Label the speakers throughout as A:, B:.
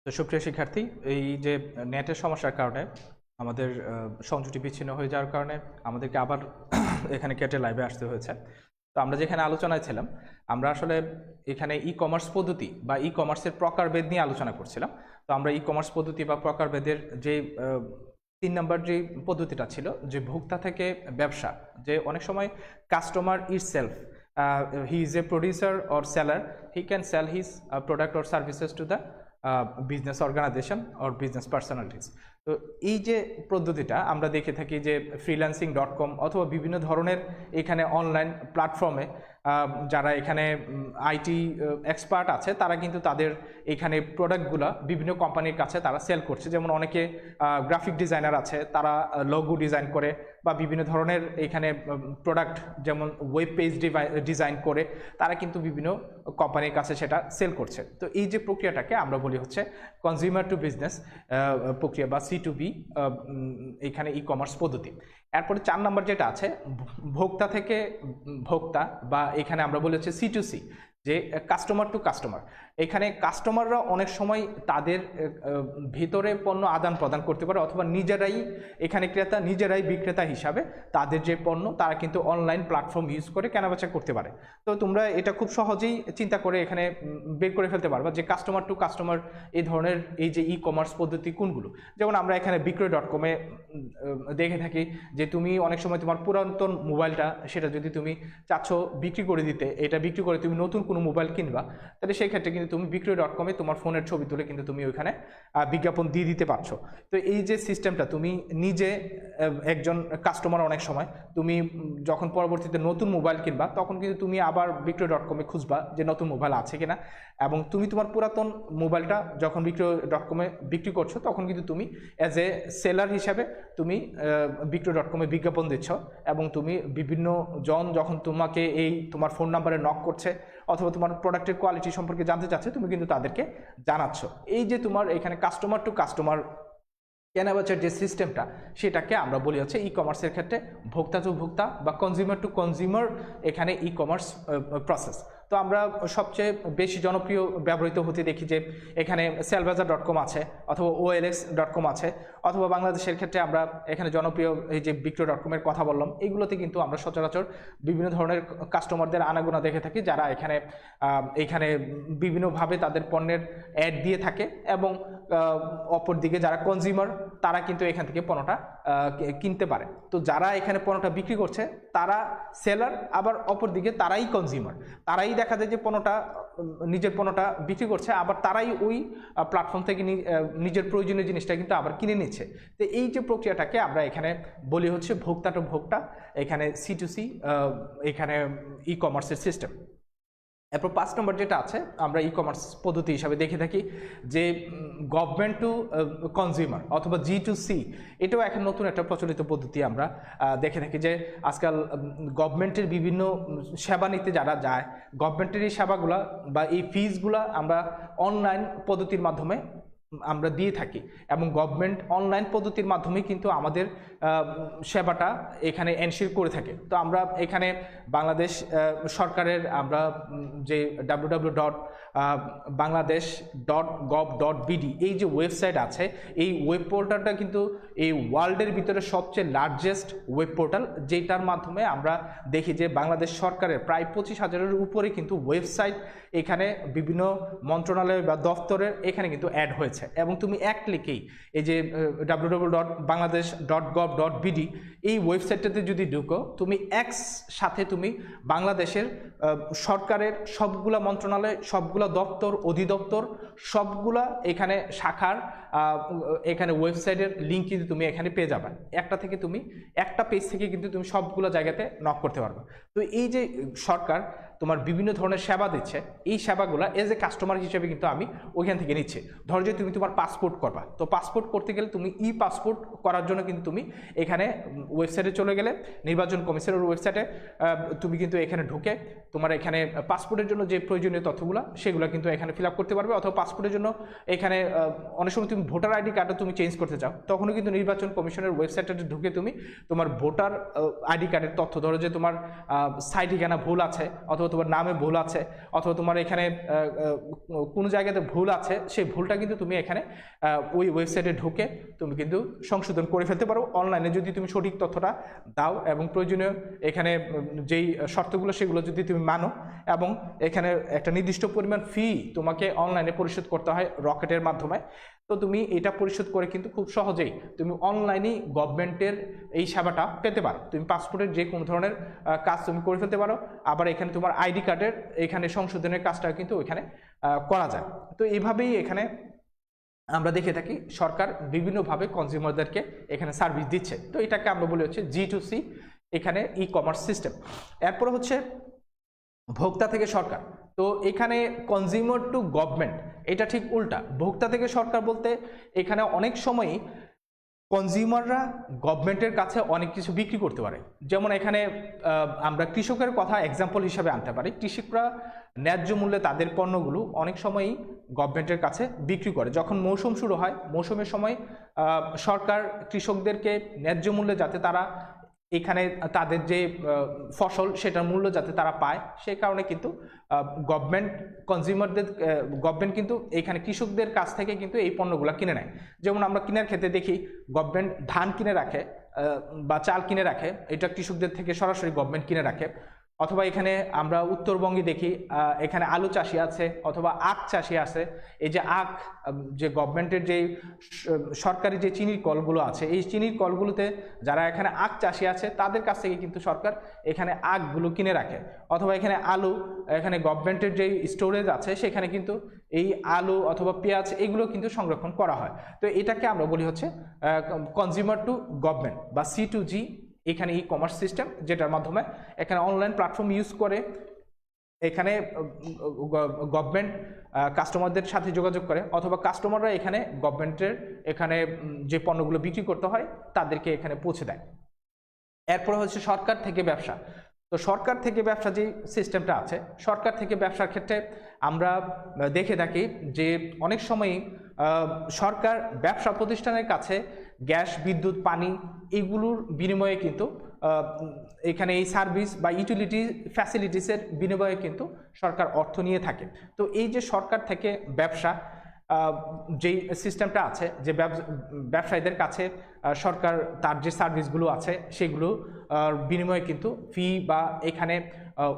A: তো সুপ্রিয় শিক্ষার্থী, এই যে নেটের সমস্যার কারণে আমাদের সংযোগটি বিচ্ছিন্ন হয়ে যাওয়ার কারণে আমাদেরকে আবার এখানে কেটে লাইভে আসতে হয়েছে। তো আমরা যেখানে আলোচনায় ছিলাম, আমরা আসলে এখানে ই কমার্স পদ্ধতি বা ই কমার্সের প্রকারভেদ নিয়ে আলোচনা করছিলাম। তো আমরা ই কমার্স পদ্ধতি বা প্রকারভেদের যে 3 নম্বর যে পদ্ধতিটা ছিল, যে ভোক্তা থেকে ব্যবসা, যে অনেক সময় customer itself, he is a producer or seller, he can sell his product or services to the business organisation or business personalities. তো এই যে পদ্ধতিটা আমরা দেখে থাকি যে freelancing.com অথবা বিভিন্ন ধরনের এখানে অনলাইন প্ল্যাটফর্মে যারা এখানে আইটি এক্সপার্ট আছে তারা কিন্তু তাদের এখানে প্রোডাক্টগুলো বিভিন্ন কোম্পানির কাছে তারা সেল করছে। যেমন অনেকে গ্রাফিক ডিজাইনার আছে, তারা লোগো ডিজাইন করে বা বিভিন্ন ধরনের এখানে প্রোডাক্ট যেমন ওয়েব পেজ ডিজাইন করে তারা কিন্তু বিভিন্ন কোম্পানির কাছে সেটা সেল করছে। তো এই যে প্রক্রিয়াটাকে আমরা বলি হচ্ছে কনজিউমার টু বিজনেস প্রক্রিয়া বা C2B এখানে ই কমার্স পদ্ধতি। এরপরে 4 নম্বর যেটা আছে ভোক্তা থেকে ভোক্তা, বা এখানে আমরা বলি হচ্ছে C2C, যে কাস্টমার টু কাস্টমার। এখানে কাস্টমাররা অনেক সময় তাদের ভিতরে পণ্য আদান প্রদান করতে পারে অথবা নিজেরাই এখানে ক্রেতা নিজেরাই বিক্রেতা হিসাবে তাদের যে পণ্য তারা কিন্তু অনলাইন প্ল্যাটফর্ম ইউজ করে কেনাবেচা করতে পারে। তো তোমরা এটা খুব সহজেই চিন্তা করে এখানে বের করে ফেলতে পারবা যে কাস্টমার টু কাস্টমার এই ধরনের এই যে ই কমার্স পদ্ধতি কোনগুলো। যেমন আমরা এখানে বিক্রয়.com-এ দেখে থাকি যে তুমি অনেক সময় তোমার পুরাতন মোবাইলটা সেটা যদি তুমি চাচ্ছ বিক্রি করে দিতে, এটা বিক্রি করে তুমি নতুন কোনো মোবাইল কিনবা, তাহলে সেই ক্ষেত্রে কিন্তু তুমি বিক্রয়.com-এ তোমার ফোনের ছবি তুলে কিন্তু তুমি ওইখানে বিজ্ঞাপন দিয়ে দিতে পারছো। তো এই যে সিস্টেমটা তুমি নিজে একজন কাস্টমার, অনেক সময় তুমি যখন পরবর্তীতে নতুন মোবাইল কিনবা তখন কিন্তু তুমি আবার বিক্রয়.com-এ খুঁজবা যে নতুন মোবাইল আছে কিনা, এবং তুমি তোমার পুরাতন মোবাইলটা যখন বিক্রয়.com-এ বিক্রি করছো তখন কিন্তু তুমি অ্যাজ এ সেলার হিসাবে তুমি বিক্রয়.com-এ বিজ্ঞাপন দিচ্ছ, এবং তুমি বিভিন্ন জন যখন তোমাকে এই তোমার ফোন নাম্বারে নক করছে অথবা তোমার প্রোডাক্টের কোয়ালিটি সম্পর্কে জানতে চাচ্ছে তুমি কিন্তু তাদেরকে জানাচ্ছ। এই যে তোমার এখানে কাস্টমার টু কাস্টমার কেনাবেচার যে সিস্টেমটা সেটাকে আমরা বলি হচ্ছে ই কমার্সের ক্ষেত্রে ভোক্তা টু ভোক্তা বা কনজিউমার টু কনজিউমার এখানে ই কমার্স প্রসেস। তো আমরা সবচেয়ে বেশি জনপ্রিয় ব্যবহৃত হতে দেখি যে এখানে সেলবাজার.com আছে অথবা OLX.com আছে, অথবা বাংলাদেশের ক্ষেত্রে আমরা এখানে জনপ্রিয় এই যে বিক্রয়.com-এর কথা বললাম, এইগুলোতে কিন্তু আমরা সচরাচর বিভিন্ন ধরনের কাস্টমারদের আনাগোনা দেখে থাকি যারা এখানে বিভিন্নভাবে তাদের পণ্যের অ্যাড দিয়ে থাকে, এবং অপরদিকে যারা কনজিউমার তারা কিন্তু এখান থেকে পণ্যটা কিনতে পারে। তো যারা এখানে পণ্যটা বিক্রি করছে তারা সেলার, আবার অপরদিকে তারাই কনজিউমার, তারাই দেখা যায় যে নিজের পণ্যটা বিক্রি করছে, আবার তারাই ওই প্ল্যাটফর্ম থেকে নিজের প্রয়োজনীয় জিনিসটা কিন্তু আবার কিনে নিচ্ছে। তো এই যে প্রক্রিয়াটাকে আমরা এখানে বলি হচ্ছে ভোক্তা টু ভোক্তা, এখানে C2C এখানে ই কমার্সের সিস্টেম। এরপর 5 নম্বর যেটা আছে আমরা ই কমার্স পদ্ধতি হিসাবে দেখে থাকি যে গভর্নমেন্ট টু কনজিউমার অথবা G2C, এটাও এখন নতুন একটা প্রচলিত পদ্ধতি আমরা দেখে থাকি যে আজকাল গভর্নমেন্টের বিভিন্ন সেবা নিতে যারা যায়, গভর্নমেন্টের এই সেবাগুলা বা এই ফিজগুলা আমরা অনলাইন পদ্ধতির মাধ্যমে আমরা দিয়ে থাকি, এবং গভর্নমেন্ট অনলাইন পদ্ধতির মাধ্যমে কিন্তু আমাদের সেবাটা এখানে এনশিওর করে থাকে। তো আমরা এখানে বাংলাদেশ সরকারের আমরা যে www.bangladesh.gov.bd এই যে ওয়েবসাইট আছে, এই ওয়েব পোর্টালটা কিন্তু এই ওয়ার্ল্ডের ভিতরে সবচেয়ে লার্জেস্ট ওয়েব পোর্টাল, যেটার মাধ্যমে আমরা দেখি যে বাংলাদেশ সরকারের প্রায় 25,000-এর উপরে কিন্তু ওয়েবসাইট এখানে বিভিন্ন মন্ত্রণালয় বা দফতরের এখানে কিন্তু অ্যাড হয়েছে, এবং তুমি এক ক্লিকেই এই যে www.bangladesh.gov.bd এই ওয়েবসাইটটাতে যদি ঢুকো, তুমি সাথে তুমি বাংলাদেশের সরকারের সবগুলা মন্ত্রণালয়, সবগুলা দপ্তর অধিদপ্তর সবগুলা এখানে শাখার এখানে ওয়েবসাইটের লিঙ্ক কিন্তু তুমি এখানে পেয়ে যাবে। একটা পেজ থেকে কিন্তু তুমি সবগুলো জায়গাতে নক করতে পারবে। তো এই যে সরকার তোমার বিভিন্ন ধরনের সেবা দিচ্ছে, এই সেবাগুলো এজ এ কাস্টমার হিসেবে কিন্তু আমি ওইখান থেকে নিচ্ছি। ধরো যে তুমি তোমার পাসপোর্ট করবা, তো পাসপোর্ট করতে গেলে তুমি ই পাসপোর্ট করার জন্য কিন্তু তুমি এখানে ওয়েবসাইটে চলে গেলে নির্বাচন কমিশনের ওয়েবসাইটে তুমি কিন্তু এখানে ঢুকে তোমার এখানে পাসপোর্টের জন্য যে প্রয়োজনীয় তথ্যগুলো সেগুলো কিন্তু এখানে ফিল আপ করতে পারবে, অথবা পাসপোর্টের জন্য এখানে অনেক সময় তুমি ভোটার আইডি কার্ডও তুমি চেঞ্জ করতে চাও, তখনও কিন্তু নির্বাচন কমিশনের ওয়েবসাইটে ঢুকে তুমি তোমার ভোটার আইডি কার্ডের তথ্য, ধরো যে তোমার সাইট ঠিকানা ভুল আছে অথবা অথবা তোমার নামে ভুল আছে, অথবা তোমার এখানে কোনো জায়গাতে ভুল আছে, সেই ভুলটা কিন্তু তুমি এখানে ওই ওয়েবসাইটে ঢুকে তুমি কিন্তু সংশোধন করে ফেলতে পারো অনলাইনে, যদি তুমি সঠিক তথ্যটা দাও এবং প্রয়োজনীয় এখানে যেই শর্তগুলো সেগুলো যদি তুমি মানো, এবং এখানে একটা নির্দিষ্ট পরিমাণ ফি তোমাকে অনলাইনে পরিশোধ করতে হয় রকেটের মাধ্যমে। তো তুমি এটা পরিশোধ করে কিন্তু খুব সহজেই তুমি অনলাইনেই গভর্নমেন্টের এই সেবাটা পেতে পারো। তুমি পাসপোর্টের যে কোনো ধরনের কাজ তুমি করে ফেলতে পারো। আবার এখানে তোমার আইডি কার্ডের এখানে সংশোধনের কাজটা কিন্তু ওইখানে করা যায়। তো এইভাবেই এখানে আমরা দেখে থাকি সরকার বিভিন্নভাবে কনজিউমারদেরকে এখানে সার্ভিস দিচ্ছে। তো এটাকে আমরা বলি হচ্ছে G2C এখানে ই কমার্স সিস্টেম। এরপরে হচ্ছে ভোক্তা থেকে সরকার। তো এখানে কনজিউমার টু গভর্নমেন্ট, এটা ঠিক উল্টা। ভোক্তা থেকে সরকার বলতে এখানে অনেক সময়ই কনজিউমাররা গভর্নমেন্টের কাছে অনেক কিছু বিক্রি করতে পারে। যেমন এখানে আমরা কৃষকের কথা এক্সাম্পল হিসাবে আনতে পারি। কৃষকরা ন্যায্য মূল্যে তাদের পণ্যগুলো অনেক সময়ই গভর্নমেন্টের কাছে বিক্রি করে। যখন মৌসুম শুরু হয়, মৌসুমের সময় সরকার কৃষকদেরকে ন্যায্য মূল্যে যাতে তারা এখানে তাদের যে ফসল সেটার মূল্য যাতে তারা পায়, সেই কারণে কিন্তু গভর্নমেন্ট কিন্তু এখানে কৃষকদের কাছ থেকে কিন্তু এই পণ্যগুলো কিনে নেয়। যেমন আমরা কেনার ক্ষেত্রে দেখি গভর্নমেন্ট ধান কিনে রাখে বা চাল কিনে রাখে, এটা কৃষকদের থেকে সরাসরি গভর্নমেন্ট কিনে রাখে। অথবা এখানে আমরা উত্তরবঙ্গে দেখি এখানে আলু চাষি আছে অথবা আখ চাষি আছে। এই যে আখ, যে গভর্নমেন্টের যে সরকারি যে চিনির কলগুলো আছে, এই চিনির কলগুলোতে যারা এখানে আখ চাষি আছে তাদের কাছ থেকে কিন্তু সরকার এখানে আখগুলো কিনে রাখে। অথবা এখানে আলু, এখানে গভর্নমেন্টের যেই স্টোরেজ আছে সেখানে কিন্তু এই আলু অথবা পেঁয়াজ এগুলো কিন্তু সংরক্ষণ করা হয়। তো এটাকে আমরা বলি হচ্ছে কনজিউমার টু গভর্নমেন্ট বা C2G এখানে ই কমার্স সিস্টেম, যেটার মাধ্যমে এখানে অনলাইন প্ল্যাটফর্ম ইউজ করে এখানে গভর্নমেন্ট কাস্টমারদের সাথে যোগাযোগ করে, অথবা কাস্টমাররা এখানে গভর্নমেন্টের এখানে যে পণ্যগুলো বিক্রি করতে হয় তাদেরকে এখানে পৌঁছে দেয়। এরপর হচ্ছে সরকার থেকে ব্যবসা। তো সরকার থেকে ব্যবসা যে সিস্টেমটা আছে, সরকার থেকে ব্যবসার ক্ষেত্রে আমরা দেখে থাকি যে অনেক সময়ই সরকার ব্যবসা প্রতিষ্ঠানের কাছে গ্যাস, বিদ্যুৎ, পানি এগুলোর বিনিময়ে কিন্তু এখানে এই সার্ভিস বা ইউটিলিটি ফ্যাসিলিটিসের বিনিময়ে কিন্তু সরকার অর্থ নিয়ে থাকে। তো এই যে সরকার থেকে ব্যবসা যেই সিস্টেমটা আছে, যে ব্যবসায়ীদের কাছে সরকার তার যে সার্ভিসগুলো আছে সেগুলো বিনিময়ে কিন্তু ফি বা এখানে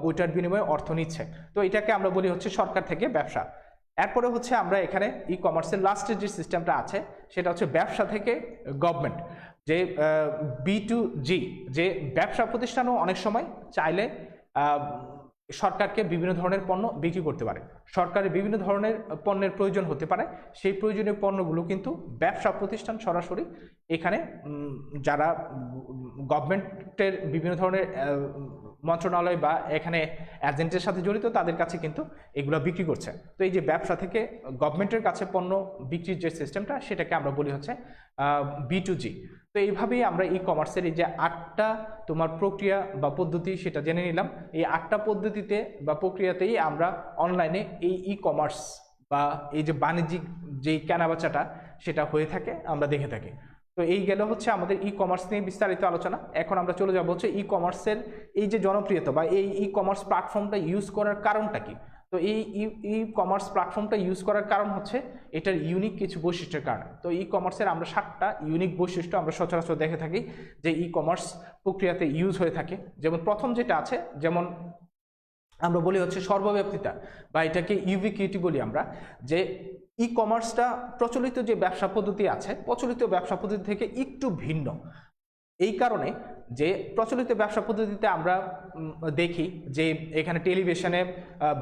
A: ওইটার বিনিময়ে অর্থ নিচ্ছে। তো এটাকে আমরা বলি হচ্ছে সরকার থেকে ব্যবসা। এরপরে হচ্ছে আমরা এখানে ই কমার্সের লাস্টের যে সিস্টেমটা আছে সেটা হচ্ছে ব্যবসা থেকে গভর্নমেন্ট, যে B2G, যে ব্যবসা প্রতিষ্ঠানও অনেক সময় চাইলে সরকারকে বিভিন্ন ধরনের পণ্য বিক্রি করতে পারে। সরকারের বিভিন্ন ধরনের পণ্যের প্রয়োজন হতে পারে, সেই প্রয়োজনীয় পণ্যগুলো কিন্তু ব্যবসা প্রতিষ্ঠান সরাসরি এখানে যারা গভর্নমেন্টের বিভিন্ন ধরনের মন্ত্রণালয় বা এখানে এজেন্টের সাথে জড়িত তাদের কাছে কিন্তু এগুলো বিক্রি করছে। তো এই যে ব্যবসা থেকে গভর্নমেন্টের কাছে পণ্য বিক্রির যে সিস্টেমটা সেটাকে আমরা বলি হচ্ছে B2G। তো এইভাবেই আমরা ই কমার্সের এই যে 8টা তোমার প্রক্রিয়া বা পদ্ধতি সেটা জেনে নিলাম। এই 8টা পদ্ধতিতে বা প্রক্রিয়াতেই আমরা অনলাইনে এই ই কমার্স বা এই যে বাণিজ্যিক যেই কেনাবেচাটা সেটা হয়ে থাকে, আমরা দেখে থাকি। তো এই গেল হচ্ছে আমাদের ই কমার্স নিয়ে বিস্তারিত আলোচনা। এখন আমরা চলে যাব হচ্ছে ই কমার্সের এই যে জনপ্রিয়তা বা এই ই কমার্স প্ল্যাটফর্মটা ইউজ করার কারণটা কি। তো এই ই কমার্স প্ল্যাটফর্মটা ইউজ করার কারণ হচ্ছে এটার ইউনিক কিছু বৈশিষ্ট্যের কারণে। তো ই কমার্সের আমরা 7টা ইউনিক বৈশিষ্ট্য আমরা সচরাচর দেখে থাকি যে ই কমার্স প্রক্রিয়াতে ইউজ হয়ে থাকে। যেমন প্রথম যেটা আছে, যেমন আমরা বলি হচ্ছে সর্বব্যাপিতা বা এটাকে ইউবিকিউটি বলি আমরা, যে ই কমার্সটা প্রচলিত যে ব্যবসা পদ্ধতি আছে, প্রচলিত ব্যবসা পদ্ধতি থেকে একটু ভিন্ন। এই কারণে যে প্রচলিত ব্যবসা পদ্ধতিতে আমরা দেখি যে এখানে টেলিভিশনে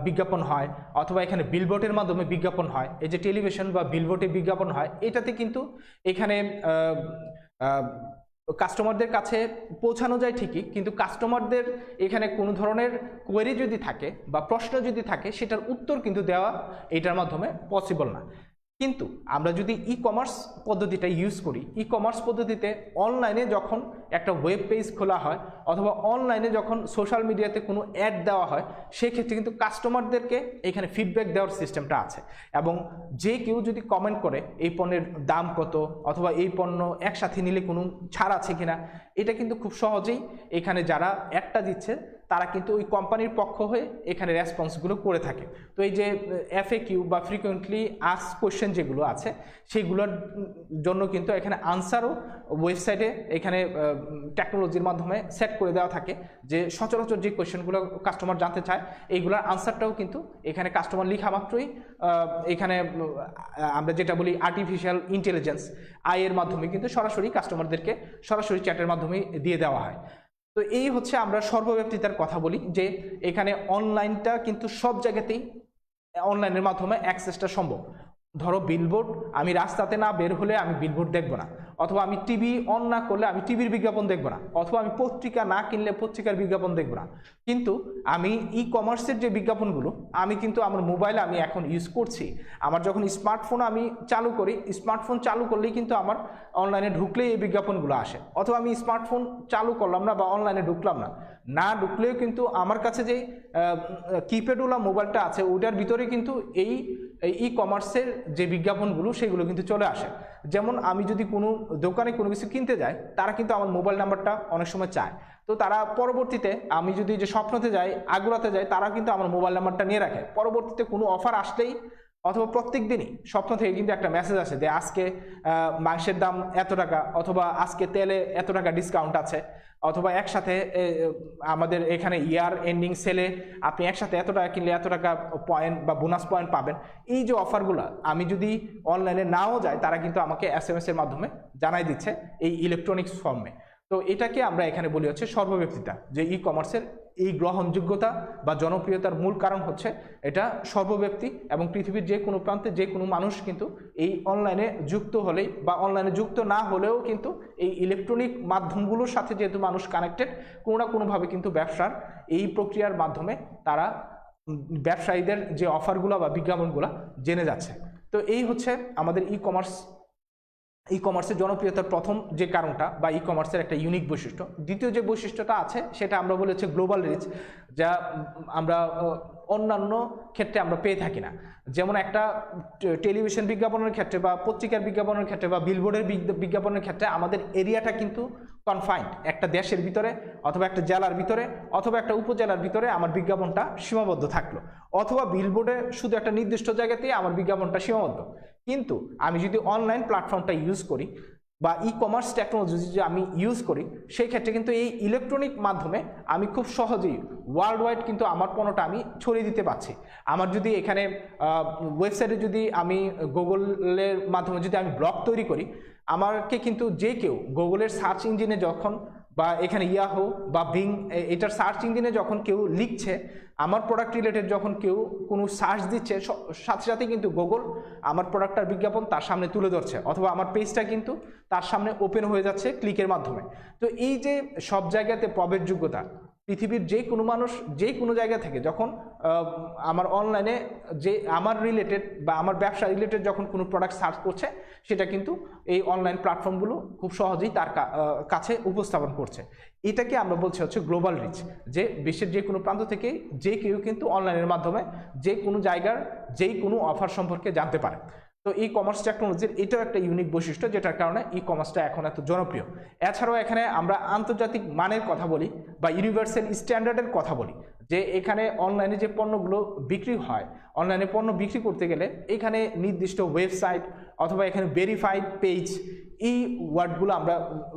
A: বিজ্ঞাপন হয় অথবা এখানে বিলবোর্ডের মাধ্যমে বিজ্ঞাপন হয়। এই যে টেলিভিশন বা বিলবোর্ডে বিজ্ঞাপন হয়, এটাতে কিন্তু এখানে কাস্টমারদের কাছে পৌঁছানো যায় ঠিকই, কিন্তু কাস্টমারদের এখানে কোনো ধরনের কোয়েরি যদি থাকে বা প্রশ্ন যদি থাকে সেটার উত্তর কিন্তু দেওয়া এটার মাধ্যমে পসিবল না। কিন্তু আমরা যদি ই কমার্স পদ্ধতিটা ইউজ করি, ই কমার্স পদ্ধতিতে অনলাইনে যখন একটা ওয়েব পেজ খোলা হয় অথবা অনলাইনে যখন সোশ্যাল মিডিয়াতে কোনো অ্যাড দেওয়া হয়, সেক্ষেত্রে কিন্তু কাস্টমারদেরকে এখানে ফিডব্যাক দেওয়ার সিস্টেমটা আছে। এবং যে কেউ যদি কমেন্ট করে এই পণ্যের দাম কত অথবা এই পণ্য একসাথে নিলে কোনো ছাড় আছে কিনা, এটা কিন্তু খুব সহজেই এখানে যারা অ্যাডটা দিচ্ছে তারা কিন্তু ওই কোম্পানির পক্ষ হয়ে এখানে রেসপন্সগুলো করে থাকে। তো এই যে FAQ বা ফ্রিকোয়েন্টলি আস্ক কোয়েশ্চেন যেগুলো আছে সেইগুলোর জন্য কিন্তু এখানে আনসারও ওয়েবসাইটে এখানে টেকনোলজির মাধ্যমে সেট করে দেওয়া থাকে, যে সচরাচর যে কোয়েশ্চেনগুলো কাস্টমার জানতে চায় এইগুলোর আনসারটাও কিন্তু এখানে কাস্টমার লেখা মাত্রই এখানে আমরা যেটা বলি আর্টিফিশিয়াল ইন্টেলিজেন্স AI এর মাধ্যমে কিন্তু সরাসরি কাস্টমারদেরকে সরাসরি চ্যাটের মাধ্যমে দিয়ে দেওয়া হয়। তো এই হচ্ছে আমরা সর্বব্যাপিতার কথা বলি, যে এখানে অনলাইনটা কিন্তু সব জায়গাতেই অনলাইনের মাধ্যমে অ্যাক্সেসটা সম্ভব। ধরো বিলবোর্ড, আমি রাস্তাতে না বের হলে আমি বিলবোর্ড দেখবো না, অথবা আমি টিভি অন না করলে আমি টিভির বিজ্ঞাপন দেখবো না, অথবা আমি পত্রিকা না কিনলে পত্রিকার বিজ্ঞাপন দেখবো না। কিন্তু আমি কমার্সের যে বিজ্ঞাপনগুলো আমি কিন্তু আমার মোবাইলে আমি এখন ইউজ করছি। আমার যখন স্মার্টফোন আমি চালু করি, স্মার্টফোন চালু করলেই কিন্তু আমার অনলাইনে ঢুকলেই এই বিজ্ঞাপনগুলো আসে, অথবা আমি স্মার্টফোন চালু করলাম না বা অনলাইনে ঢুকলাম না ঢুকলেও কিন্তু আমার কাছে যে কিপ্যাডওয়ালা মোবাইলটা আছে ওটার ভিতরে কিন্তু এই কমার্সের যে বিজ্ঞাপনগুলো সেগুলো কিন্তু চলে আসে। যেমন আমি যদি কোনো দোকানে কোনো কিছু কিনতে যাই, তারা কিন্তু আমার মোবাইল নাম্বারটা অনেক সময় চায়। তো তারা পরবর্তীতে আমি যদি যে স্বপ্নতে যাই, আগ্রাতে যাই, তারা কিন্তু আমার মোবাইল নাম্বারটা নিয়ে রাখে। পরবর্তীতে কোনো অফার আসলেই অথবা প্রত্যেক দিনই স্বপ্ন থেকে কিন্তু একটা মেসেজ আসে যে আজকে মাংসের দাম এত টাকা, অথবা আজকে তেলে এত টাকা ডিসকাউন্ট আছে, অথবা একসাথে আমাদের এখানে ইয়ার এন্ডিং সেলে আপনি একসাথে এত টাকা কিনলে এত টাকা পয়েন্ট বা বোনাস পয়েন্ট পাবেন। এই যে অফারগুলো আমি যদি অনলাইনে নাও যাই, তারা কিন্তু আমাকে SMS এর মাধ্যমে জানাই দিচ্ছে এই ইলেকট্রনিক্স ফর্মে। তো এটাকে আমরা এখানে বলি হচ্ছে সর্বব্যাপিতা, যে কমার্সের এই গ্রহণযোগ্যতা বা জনপ্রিয়তার মূল কারণ হচ্ছে এটা সর্বব্যাপী, এবং পৃথিবীর যে কোনো প্রান্তে যে কোনো মানুষ কিন্তু এই অনলাইনে যুক্ত হলেই বা অনলাইনে যুক্ত না হলেও কিন্তু এই ইলেকট্রনিক মাধ্যমগুলোর সাথে যেহেতু মানুষ কানেক্টেড, কোনো না কোনোভাবে কিন্তু ব্যবসার এই প্রক্রিয়ার মাধ্যমে তারা ব্যবসায়ীদের যে অফারগুলো বা বিজ্ঞাপনগুলো জেনে যাচ্ছে। তো এই হচ্ছে আমাদের কমার্সের জনপ্রিয়তার প্রথম যে কারণটা বা কমার্সের একটা ইউনিক বৈশিষ্ট্য। দ্বিতীয় যে বৈশিষ্ট্যটা আছে সেটা আমরা বলি হচ্ছে গ্লোবাল রিচ, যা আমরা অন্যান্য ক্ষেত্রে আমরা পেয়ে থাকি না। যেমন একটা টেলিভিশন বিজ্ঞাপনের ক্ষেত্রে বা পত্রিকার বিজ্ঞাপনের ক্ষেত্রে বা বিলবোর্ডের বিজ্ঞাপনের ক্ষেত্রে আমাদের এরিয়াটা কিন্তু কনফাইন্ড, একটা দেশের ভিতরে অথবা একটা জেলার ভিতরে অথবা একটা উপজেলার ভিতরে আমার বিজ্ঞাপনটা সীমাবদ্ধ থাকলো, অথবা বিলবোর্ডে শুধু একটা নির্দিষ্ট জায়গাতেই আমার বিজ্ঞাপনটা সীমাবদ্ধ। কিন্তু আমি যদি অনলাইন প্ল্যাটফর্মটা ইউজ করি বা কমার্স টেকনোলজি যদি আমি ইউজ করি, সেই ক্ষেত্রে কিন্তু এই ইলেকট্রনিক মাধ্যমে আমি খুব সহজেই ওয়ার্ল্ড ওয়াইড কিন্তু আমার পণ্যটা আমি ছড়িয়ে দিতে পারছি। আমার যদি এখানে ওয়েবসাইটে যদি আমি গুগলের মাধ্যমে যদি আমি ব্লগ তৈরি করি, আমাকে কিন্তু যে কেউ গুগলের সার্চ ইঞ্জিনে যখন বা এখানে ইয়াহু বা বিং এটার সার্চ ইঞ্জিনে যখন কেউ লিখছে, আমার প্রোডাক্ট রিলেটেড যখন কেউ কোনো সার্চ দিচ্ছে, সাথে সাথে কিন্তু গুগল আমার প্রোডাক্টটার বিজ্ঞাপন তার সামনে তুলে ধরছে, অথবা আমার পেজটা কিন্তু তার সামনে ওপেন হয়ে যাচ্ছে ক্লিকের মাধ্যমে। তো এই যে সব জায়গাতে প্রবেশযোগ্যতা, পৃথিবীর যে কোনো মানুষ যে কোনো জায়গা থেকে যখন আমার অনলাইনে যে আমার রিলেটেড বা আমার ব্যবসা রিলেটেড যখন কোনো প্রোডাক্ট সার্চ করছে, সেটা কিন্তু এই অনলাইন প্ল্যাটফর্মগুলো খুব সহজেই তার কাছে উপস্থাপন করছে। এটাকে আমরা বলছি হচ্ছে গ্লোবাল রিচ, যে বিশ্বের যে কোনো প্রান্ত থেকে যে কেউ কিন্তু অনলাইনের মাধ্যমে যে কোনো জায়গার যেই কোনো অফার সম্পর্কে জানতে পারে। তো কমার্স টেকনোলজির এটাও একটা ইউনিক বৈশিষ্ট্য, যেটার কারণে কমার্সটা এখন এত জনপ্রিয়। এছাড়াও এখানে আমরা আন্তর্জাতিক মানের কথা বলি বা ইউনিভার্সাল স্ট্যান্ডার্ডের কথা বলি, যে এখানে অনলাইনে যে পণ্যগুলো বিক্রি হয়, অনলাইনে পণ্য বিক্রি করতে গেলে এখানে নির্দিষ্ট ওয়েবসাইট অথবা এখানে ভেরিফাইড পেজ, এই ওয়ার্ডগুলো আমরা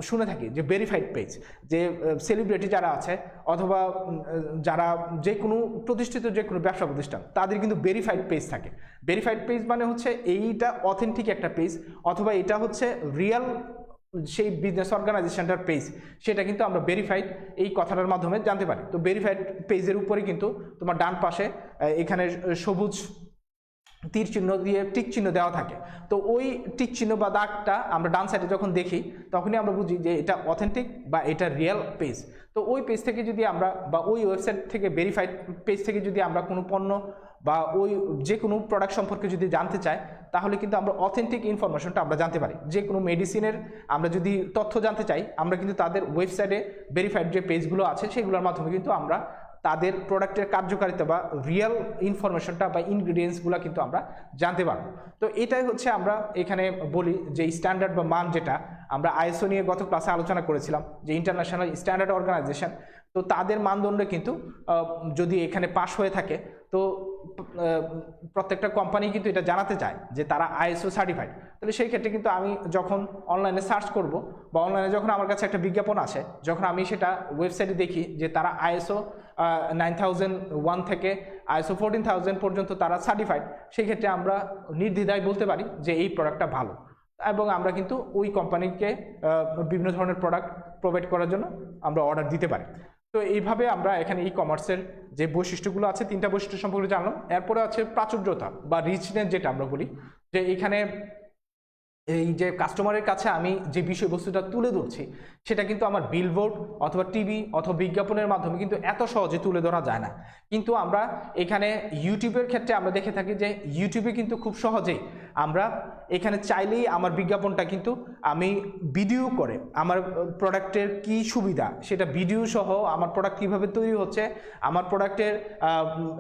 A: শুনে থাকি, যে ভেরিফাইড পেজ, যে সেলিব্রিটি যারা আছে অথবা যারা যে কোনো প্রতিষ্ঠিত যে কোনো ব্যবসা প্রতিষ্ঠান, তাদের কিন্তু ভেরিফাইড পেজ থাকে। ভেরিফাইড পেজ মানে হচ্ছে এইটা অথেন্টিক একটা পেজ, অথবা এটা হচ্ছে রিয়েল সেই বিজনেস অর্গানাইজেশনটার পেজ, সেটা কিন্তু আমরা ভেরিফাইড এই কথাটার মাধ্যমে জানতে পারি। তো ভেরিফাইড পেজের উপরে কিন্তু তোমার ডান পাশে এখানে সবুজ তীর চিহ্ন দিয়ে টিক চিহ্ন দেওয়া থাকে। তো ওই টিক চিহ্ন বা দাগটা আমরা ডান সাইডে যখন দেখি, তখনই আমরা বুঝি যে এটা অথেন্টিক বা এটা রিয়েল পেজ। তো ওই পেজ থেকে যদি আমরা বা ওই ওয়েবসাইট থেকে ভেরিফাইড পেজ থেকে যদি আমরা কোনো পণ্য বা ওই যে কোনো প্রোডাক্ট সম্পর্কে যদি জানতে চাই, তাহলে কিন্তু আমরা অথেন্টিক ইনফরমেশনটা আমরা জানতে পারি। যে কোনো মেডিসিনের আমরা যদি তথ্য জানতে চাই, আমরা কিন্তু তাদের ওয়েবসাইটে ভেরিফাইড যে পেজগুলো আছে সেগুলোর মাধ্যমে কিন্তু আমরা তাদের প্রোডাক্টের কার্যকারিতা বা রিয়েল ইনফরমেশনটা বা ইনগ্রিডিয়েন্টসগুলো কিন্তু আমরা জানতে পারবো। তো এটাই হচ্ছে আমরা এখানে বলি যে স্ট্যান্ডার্ড বা মান, যেটা আমরা আইএসও নিয়ে গত ক্লাসে আলোচনা করেছিলাম, যে ইন্টারন্যাশনাল স্ট্যান্ডার্ড অর্গানাইজেশন, তো তাদের মানদণ্ডে কিন্তু যদি এখানে পাশ হয়ে থাকে, তো প্রত্যেকটা কোম্পানি কিন্তু এটা জানাতে চায় যে তারা আইএসও সার্টিফাইড। তাহলে সেই ক্ষেত্রে কিন্তু আমি যখন অনলাইনে সার্চ করব বা অনলাইনে যখন আমার কাছে একটা বিজ্ঞাপন আসে, যখন আমি সেটা ওয়েবসাইটে দেখি যে তারা আইএসও 9001 থেকে আইএসও 14000 পর্যন্ত তারা সার্টিফাইড, সেই ক্ষেত্রে আমরা নির্দ্বিধায় বলতে পারি যে এই প্রোডাক্টটা ভালো, এবং আমরা কিন্তু ওই কোম্পানিকে বিভিন্ন ধরনের প্রোডাক্ট প্রোভাইড করার জন্য আমরা অর্ডার দিতে পারি। তো এইভাবে আমরা এখানে ই কমার্সের যে বৈশিষ্ট্যগুলো আছে, 3টা বৈশিষ্ট্য সম্পর্কে জানলাম। এরপরে আছে প্রাচুর্যতা বা রিচনেস, যেটা আমরা বলি যে এখানে এই যে কাস্টমারের কাছে আমি যে বিষয়বস্তুটা তুলে ধরছি, সেটা কিন্তু আমার বিলবোর্ড অথবা টিভি অথবা বিজ্ঞাপনের মাধ্যমে কিন্তু এত সহজে তুলে ধরা যায় না। কিন্তু আমরা এখানে ইউটিউবের ক্ষেত্রে আমরা দেখে থাকি যে ইউটিউবে কিন্তু খুব সহজেই আমরা এখানে চাইলেই আমার বিজ্ঞাপনটা কিন্তু আমি ভিডিও করে আমার প্রোডাক্টের কি সুবিধা, সেটা ভিডিও সহ আমার প্রোডাক্ট কীভাবে তৈরি হচ্ছে, আমার প্রোডাক্টের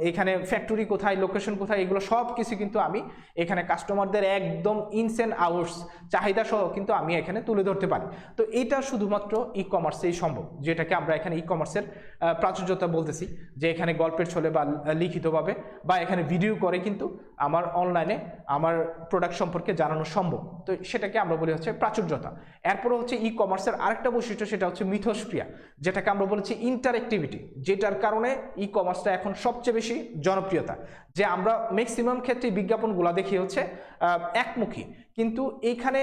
A: এখানে ফ্যাক্টরি কোথায়, লোকেশন কোথায়, এগুলো সব কিছু কিন্তু আমি এখানে কাস্টমারদের একদম ইনস অ্যান্ড আউটস চাহিদা সহ কিন্তু আমি এখানে তুলে ধরতে পারি। তো এটা শুধুমাত্র ই কমার্সেই সম্ভব, যেটাকে আমরা এখানে ই কমার্সের প্রাচুর্যতা বলতেছি, যে এখানে গল্পের ছলে বা লিখিতভাবে বা এখানে ভিডিও করে কিন্তু আমার অনলাইনে আমার প্রোডাক্ট সম্পর্কে জানানো সম্ভব। তো সেটাকে আমরা বলি হচ্ছে প্রাচুর্যতা। এরপরে হচ্ছে ই কমার্সের আরেকটা বৈশিষ্ট্য, সেটা হচ্ছে মিথস্ক্রিয়া, যেটাকে আমরা বলেছি ইন্টারঅ্যাক্টিভিটি, যেটার কারণে ই কমার্সটা এখন সবচেয়ে বেশি জনপ্রিয়তা। যে আমরা ম্যাক্সিমাম ক্ষেত্রে বিজ্ঞাপনগুলো দেখি হচ্ছে একমুখী, কিন্তু এইখানে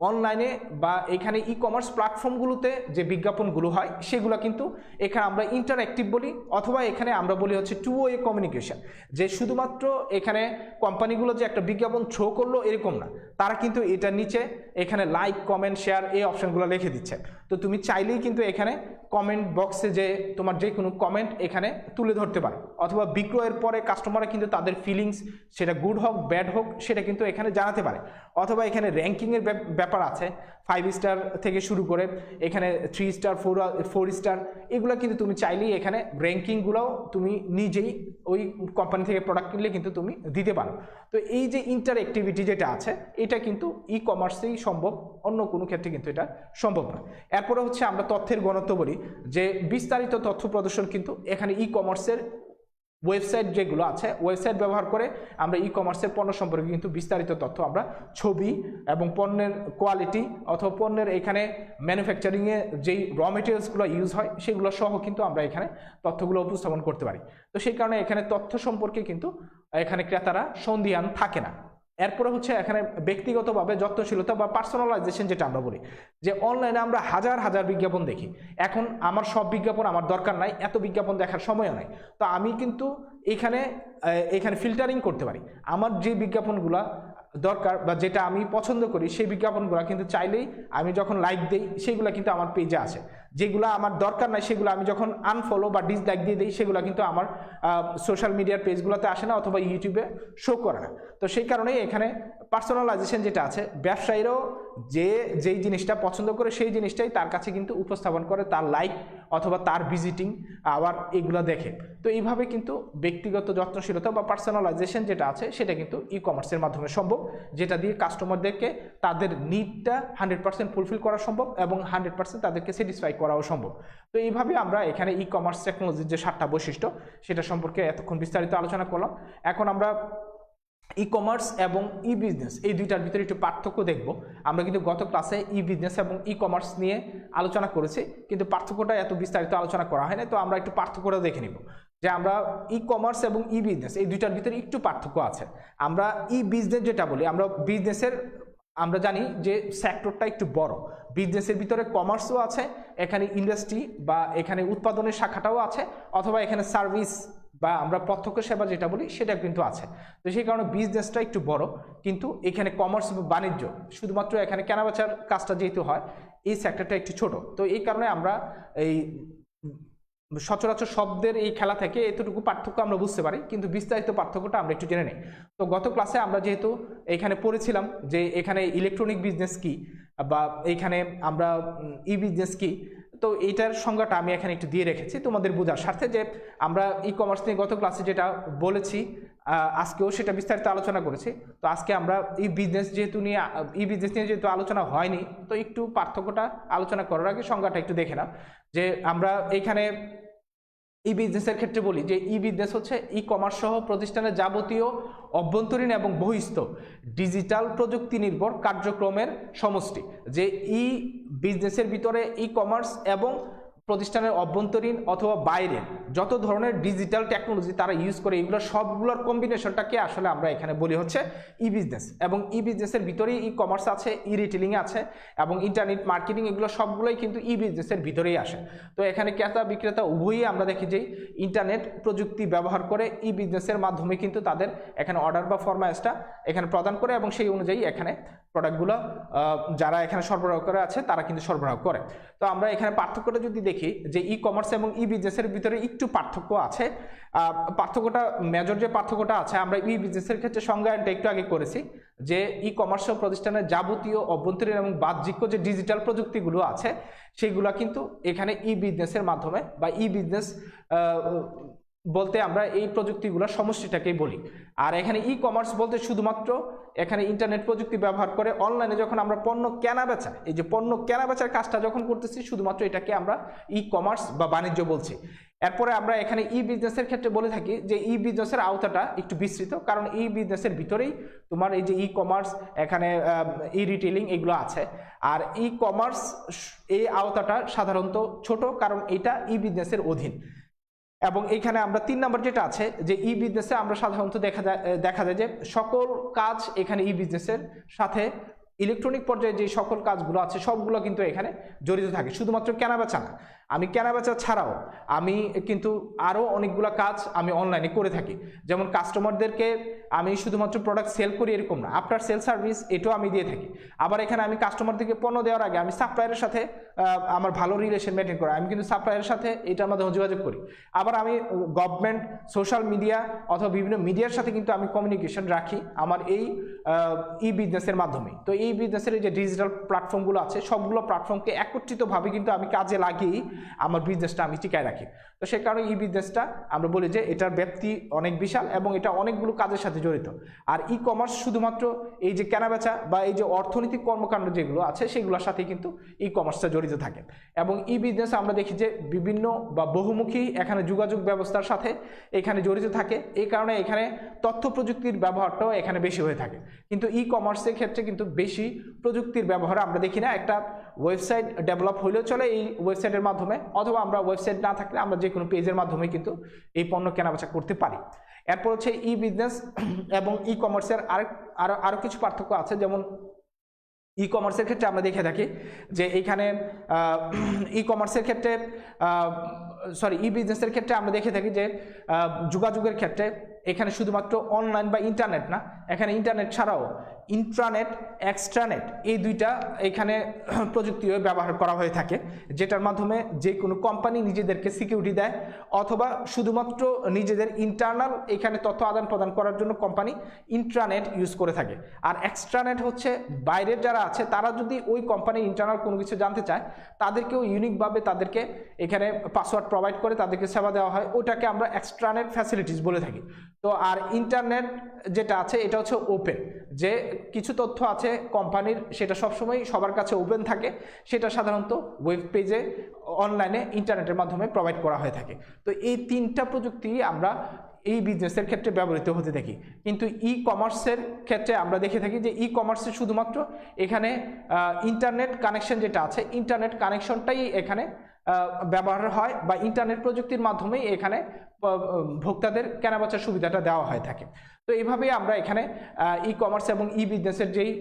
A: অনলাইনে বা এখানে ই কমার্স প্ল্যাটফর্মগুলোতে যে বিজ্ঞাপনগুলো হয় সেগুলো কিন্তু এখানে আমরা ইন্টারঅ্যাক্টিভ বলি, অথবা এখানে আমরা বলি হচ্ছে টু ওয়ে কমিউনিকেশন, যে শুধুমাত্র এখানে কোম্পানিগুলো যে একটা বিজ্ঞাপন শো করলো এরকম না, তারা কিন্তু এটার নিচে এখানে লাইক, কমেন্ট, শেয়ার এই অপশনগুলো লিখে দিচ্ছে। তো তুমি চাইলেই কিন্তু এখানে কমেন্ট বক্সে যে তোমার যে কোনো কমেন্ট এখানে তুলে ধরতে পারো, অথবা বিক্রয়ের পরে কাস্টমাররা কিন্তু তাদের ফিলিংস, সেটা গুড হোক ব্যাড হোক, সেটা কিন্তু এখানে জানাতে পারে। অথবা এখানে র্যাঙ্কিংয়ের ব্যাপার আছে, 5 স্টার থেকে শুরু করে এখানে 3 স্টার 4 স্টার, এগুলো কিন্তু তুমি চাইলেই এখানে র্যাঙ্কিংগুলোও তুমি নিজেই ওই কোম্পানি থেকে প্রোডাক্ট কিনলে কিন্তু তুমি দিতে পারো। তো এই যে ইন্টারঅ্যাক্টিভিটি যেটা আছে, এটা কিন্তু ই কমার্সেই সম্ভব, অন্য কোনো ক্ষেত্রে কিন্তু এটা সম্ভব না। এরপরে হচ্ছে আমরা তথ্যের ঘনত্ব বলি, যে বিস্তারিত তথ্য প্রদর্শন কিন্তু এখানে ই কমার্সের ওয়েবসাইট যেগুলো আছে, ওয়েবসাইট ব্যবহার করে আমরা ই কমার্সের পণ্য সম্পর্কে কিন্তু বিস্তারিত তথ্য আমরা ছবি এবং পণ্যের কোয়ালিটি অথবা পণ্যের এখানে ম্যানুফ্যাকচারিংয়ে যেই র মেটেরিয়ালসগুলো ইউজ হয় সেগুলো সহ কিন্তু আমরা এখানে তথ্যগুলো উপস্থাপন করতে পারি। তো সেই কারণে এখানে তথ্য সম্পর্কে কিন্তু এখানে ক্রেতারা সন্দিহান থাকে না। এরপরে হচ্ছে এখানে ব্যক্তিগতভাবে যত্নশীলতা বা পার্সোনালাইজেশন, যেটা আমরা বলি যে অনলাইনে আমরা হাজার হাজার বিজ্ঞাপন দেখি, এখন আমার সব বিজ্ঞাপন আমার দরকার নাই, এত বিজ্ঞাপন দেখার সময়ও নাই। তো আমি কিন্তু এখানে ফিল্টারিং করতে পারি, আমার যে বিজ্ঞাপনগুলা দরকার বা যেটা আমি পছন্দ করি সেই বিজ্ঞাপনগুলো কিন্তু চাইলেই আমি যখন লাইক দিই সেগুলো কিন্তু আমার পেজে আসে, যেগুলো আমার দরকার নাই সেগুলো আমি যখন আনফলো বা ডিসলাইক দিয়ে দিই সেগুলো কিন্তু আমার সোশ্যাল মিডিয়ার পেজগুলোতে আসে না অথবা ইউটিউবে শো করে না। তো সেই কারণেই এখানে পার্সোনালাইজেশন যেটা আছে, ব্যবসায়ীরাও যেই জিনিসটা পছন্দ করে সেই জিনিসটাই তার কাছে কিন্তু উপস্থাপন করে, তার লাইক অথবা তার ভিজিটিং আবার এগুলো দেখে। তো এইভাবে কিন্তু ব্যক্তিগত যত্নশীলতা বা পার্সোনালাইজেশন যেটা আছে সেটা কিন্তু ই কমার্সের মাধ্যমে সম্ভব, যেটা দিয়ে কাস্টমারদেরকে তাদের নিডটা 100% ফুলফিল করা সম্ভব এবং 100% তাদেরকে স্যাটিসফাই করাও সম্ভব। তো এইভাবে আমরা এখানে ই কমার্স টেকনোলজির যে 7টা বৈশিষ্ট্য সেটা সম্পর্কে এতক্ষণ বিস্তারিত আলোচনা করলাম। এখন আমরা ই কমার্স এবং ই বিজনেস এই দুইটার ভিতরে একটু পার্থক্য দেখব। আমরা কিন্তু গত ক্লাসে ই বিজনেস এবং ই কমার্স নিয়ে আলোচনা করেছি, কিন্তু পার্থক্যটা এত বিস্তারিত আলোচনা করা হয় না। তো আমরা একটু পার্থক্যটা দেখে নিব, যে আমরা ই কমার্স এবং ই বিজনেস এই দুইটার ভিতরে একটু পার্থক্য আছে। আমরা ই বিজনেস যেটা বলি, আমরা বিজনেসের আমরা জানি যে সেক্টরটা একটু বড়, বিজনেসের ভিতরে কমার্সও আছে, এখানে ইন্ডাস্ট্রি বা এখানে উৎপাদনের শাখাটাও আছে, অথবা এখানে সার্ভিস বা আমরা প্রত্যক্ষ সেবা যেটা বলি সেটা কিন্তু আছে। তো সেই কারণে বিজনেসটা একটু বড়, কিন্তু এখানে কমার্স বা বাণিজ্য শুধুমাত্র এখানে কেনাবেচার কাজটা যেহেতু হয়, এই সেক্টরটা একটু ছোট। তো এই কারণে আমরা এই সচরাচর শব্দের এই খেলা থেকে এতটুকু পার্থক্য আমরা বুঝতে পারি, কিন্তু বিস্তারিত পার্থক্যটা আমরা একটু জেনে নিই। তো গত ক্লাসে আমরা যেহেতু এখানে পড়েছিলাম যে এখানে ইলেকট্রনিক বিজনেস কি বা এখানে আমরা ই বিজনেস কি, তো এইটার সংজ্ঞাটা আমি এখানে একটু দিয়ে রেখেছি তোমাদের বোঝার স্বার্থে, যে আমরা ই কমার্স নিয়ে গত ক্লাসে যেটা বলেছি আজকেও সেটা বিস্তারিত আলোচনা করেছি। তো আজকে আমরা ই বিজনেস নিয়ে যেহেতু আলোচনা হয়নি, তো একটু পার্থক্যটা আলোচনা করার আগে সংজ্ঞাটা একটু দেখে নাও। যে আমরা এখানে ই বিজনেসের ক্ষেত্রে বলি যে ই বিজনেস হচ্ছে ই কমার্স সহ প্রতিষ্ঠানের যাবতীয় অভ্যন্তরীণ এবং বহিস্থ ডিজিটাল প্রযুক্তি নির্ভর কার্যক্রমের সমষ্টি। যে ই বিজনেসের ভিতরে ই কমার্স এবং প্রতিষ্ঠানের অভ্যন্তরীণ অথবা বাইরের যত ধরনের ডিজিটাল টেকনোলজি তারা ইউজ করে, এগুলো সবগুলোর কম্বিনেশনটাকে আসলে আমরা এখানে বলি হচ্ছে ই বিজনেস। এবং ই বিজনেসের ভিতরেই ই কমার্স আছে, ই রিটেলিং আছে এবং ইন্টারনেট মার্কেটিং, এগুলো সবগুলোই কিন্তু ই বিজনেসের ভিতরেই আসে। তো এখানে ক্রেতা বিক্রেতা উভয়ই আমরা দেখি যে ইন্টারনেট প্রযুক্তি ব্যবহার করে ই বিজনেসের মাধ্যমে কিন্তু তাদের এখানে অর্ডার বা ফরমাইজটা এখানে প্রদান করে এবং সেই অনুযায়ী এখানে প্রোডাক্টগুলো যারা এখানে সরবরাহ করে আছে তারা কিন্তু সরবরাহ করে। তো আমরা এখানে পার্থক্যটা যদি দেখি যে ই কমার্স এবং ই বিজনেসের ভিতরে একটু পার্থক্য আছে। পার্থক্যটা মেজর যে পার্থক্যটা আছে, আমরা ই বিজনেসের ক্ষেত্রে সংজ্ঞায়নটা একটু আগে করেছি যে ই কমার্স প্রতিষ্ঠানের যাবতীয় অভ্যন্তরীণ এবং বাহ্যিক যে ডিজিটাল প্রযুক্তিগুলো আছে সেগুলো কিন্তু এখানে ই বিজনেসের মাধ্যমে বা ই বিজনেস বলতে আমরা এই প্রযুক্তিগুলোর সমষ্টিটাকেই বলি। আর এখানে ই কমার্স বলতে শুধুমাত্র এখানে ইন্টারনেট প্রযুক্তি ব্যবহার করে অনলাইনে যখন আমরা পণ্য কেনা বেচা, এই যে পণ্য কেনা বেচার কাজটা যখন করতেছি, শুধুমাত্র এটাকে আমরা ই কমার্স বা বাণিজ্য বলছি। এরপরে আমরা এখানে ই বিজনেসের ক্ষেত্রে বলে থাকি যে ই বিজনেসের আওতাটা একটু বিস্তৃত, কারণ ই বিজনেসের ভিতরেই তোমার এই যে ই কমার্স, এখানে ই রিটেলিং এগুলো আছে। আর ই কমার্স এই আওতাটা সাধারণত ছোট, কারণ এটা ই বিজনেসের অধীন। এবং এইখানে আমরা 3 নম্বর যেটা আছে যে ই বিজনেসে আমরা সাধারণত দেখা যায় যে সকল কাজ এখানে ই বিজনেসের সাথে ইলেকট্রনিক পর্যায়ে যে সকল কাজগুলো আছে সবগুলো কিন্তু এখানে জড়িত থাকে। শুধুমাত্র কেনাবেচা না, আমি কেনাবেচা ছাড়াও আমি কিন্তু আরও অনেকগুলো কাজ আমি অনলাইনে করে থাকি। যেমন কাস্টমারদেরকে আমি শুধুমাত্র প্রোডাক্ট সেল করি এরকম না, আফটার সেল সার্ভিস এটাও আমি দিয়ে থাকি। আবার এখানে আমি কাস্টমারদেরকে পণ্য দেওয়ার আগে আমি সাপ্লায়ারের সাথে আমার ভালো রিলেশন মেনটেন করি, আমি কিন্তু সাপ্লায়ারের সাথে এটার মাধ্যমে যোগাযোগ করি। আবার আমি গভর্নমেন্ট, সোশ্যাল মিডিয়া অথবা বিভিন্ন মিডিয়ার সাথে কিন্তু আমি কমিউনিকেশন রাখি আমার এই ই বিজনেসের মাধ্যমে। তো এই বিজনেসের যে ডিজিটাল প্ল্যাটফর্মগুলো আছে সবগুলো প্ল্যাটফর্মকে একত্রিতভাবে কিন্তু আমি কাজে লাগিয়েই আমার বিজনেসটা আমি টিকায় রাখি। তো সেই কারণে ই বিজনেসটা আমরা বলি যে এটার ব্যাপ্তি অনেক বিশাল এবং এটা অনেকগুলো কাজের সাথে জড়িত। আর ই কমার্স শুধুমাত্র এই যে কেনাবেচা বা এই যে অর্থনৈতিক কর্মকাণ্ড যেগুলো আছে সেগুলোর সাথে কিন্তু ই কমার্সটা জড়িত থাকে। এবং ই বিজনেস আমরা দেখি যে বিভিন্ন বা বহুমুখী এখানে যোগাযোগ ব্যবস্থার সাথে এখানে জড়িত থাকে। এই কারণে এখানে তথ্য প্রযুক্তির ব্যবহারটাও এখানে বেশি হয়ে থাকে। কিন্তু ই কমার্সের ক্ষেত্রে কিন্তু বেশি প্রযুক্তির ব্যবহার আমরা দেখি না। একটা ওয়েবসাইট ডেভেলপ হলেও চলে এই ওয়েবসাইটের মাধ্যমে, অথবা আমরা ওয়েবসাইট না থাকলে আমরা যে কোনো পেজের মাধ্যমে কিন্তু এই পণ্য কেনাবেচা করতে পারি। এরপর হচ্ছে ই বিজনেস এবং ই কমার্সের আরো কিছু পার্থক্য আছে। যেমন ই কমার্সের ক্ষেত্রে আমরা দেখে থাকি যে এইখানে ই কমার্সের ক্ষেত্রে ই বিজনেসের ক্ষেত্রে আমরা দেখে থাকি যে যোগাযোগের ক্ষেত্রে এখানে শুধুমাত্র অনলাইন বা ইন্টারনেট না, এখানে ইন্টারনেট ছাড়াও ইন্ট্রানেট, এক্সট্রানেট এই দুইটা এখানে প্রযুক্তিও ব্যবহার করা হয়ে থাকে, যেটার মাধ্যমে যে কোনো কোম্পানি নিজেদেরকে সিকিউরিটি দেয় অথবা শুধুমাত্র নিজেদের ইন্টারনাল এখানে তথ্য আদান প্রদান করার জন্য কোম্পানি ইন্ট্রানেট ইউজ করে থাকে। আর এক্সট্রানেট হচ্ছে বাইরের যারা আছে তারা যদি ওই কোম্পানির ইন্টারনাল কোনো কিছু জানতে চায় তাদেরকেও ইউনিকভাবে তাদেরকে এখানে পাসওয়ার্ড প্রোভাইড করে তাদেরকে সেবা দেওয়া হয়, ওটাকে আমরা এক্সট্রানেট ফ্যাসিলিটিস বলে থাকি। তো আর ইন্টারনেট যেটা আছে এটা হচ্ছে ওপেন, যে কিছু তথ্য আছে কোম্পানির সেটা সবসময় সবার কাছে ওপেন থাকে, সেটা সাধারণত ওয়েব পেজে অনলাইনে ইন্টারনেটের মাধ্যমে প্রোভাইড করা হয়ে থাকে। তো এই 3টা প্রযুক্তি আমরা এই বিজনেসের ক্ষেত্রে ব্যবহৃত হতে দেখি। কিন্তু ই কমার্সের ক্ষেত্রে আমরা দেখে থাকি যে ই কমার্সে শুধুমাত্র এখানে ইন্টারনেট কানেকশন যেটা আছে ইন্টারনেট কানেকশনটাই এখানে ব্যবহার হয় বা ইন্টারনেট প্রযুক্তির মাধ্যমেই এখানে ভোক্তাদের কেনাবেচার সুবিধাটা দেওয়া হয়ে থাকে। তো এইভাবেই আমরা এখানে ই কমার্স এবং ই বিজনেসের যেই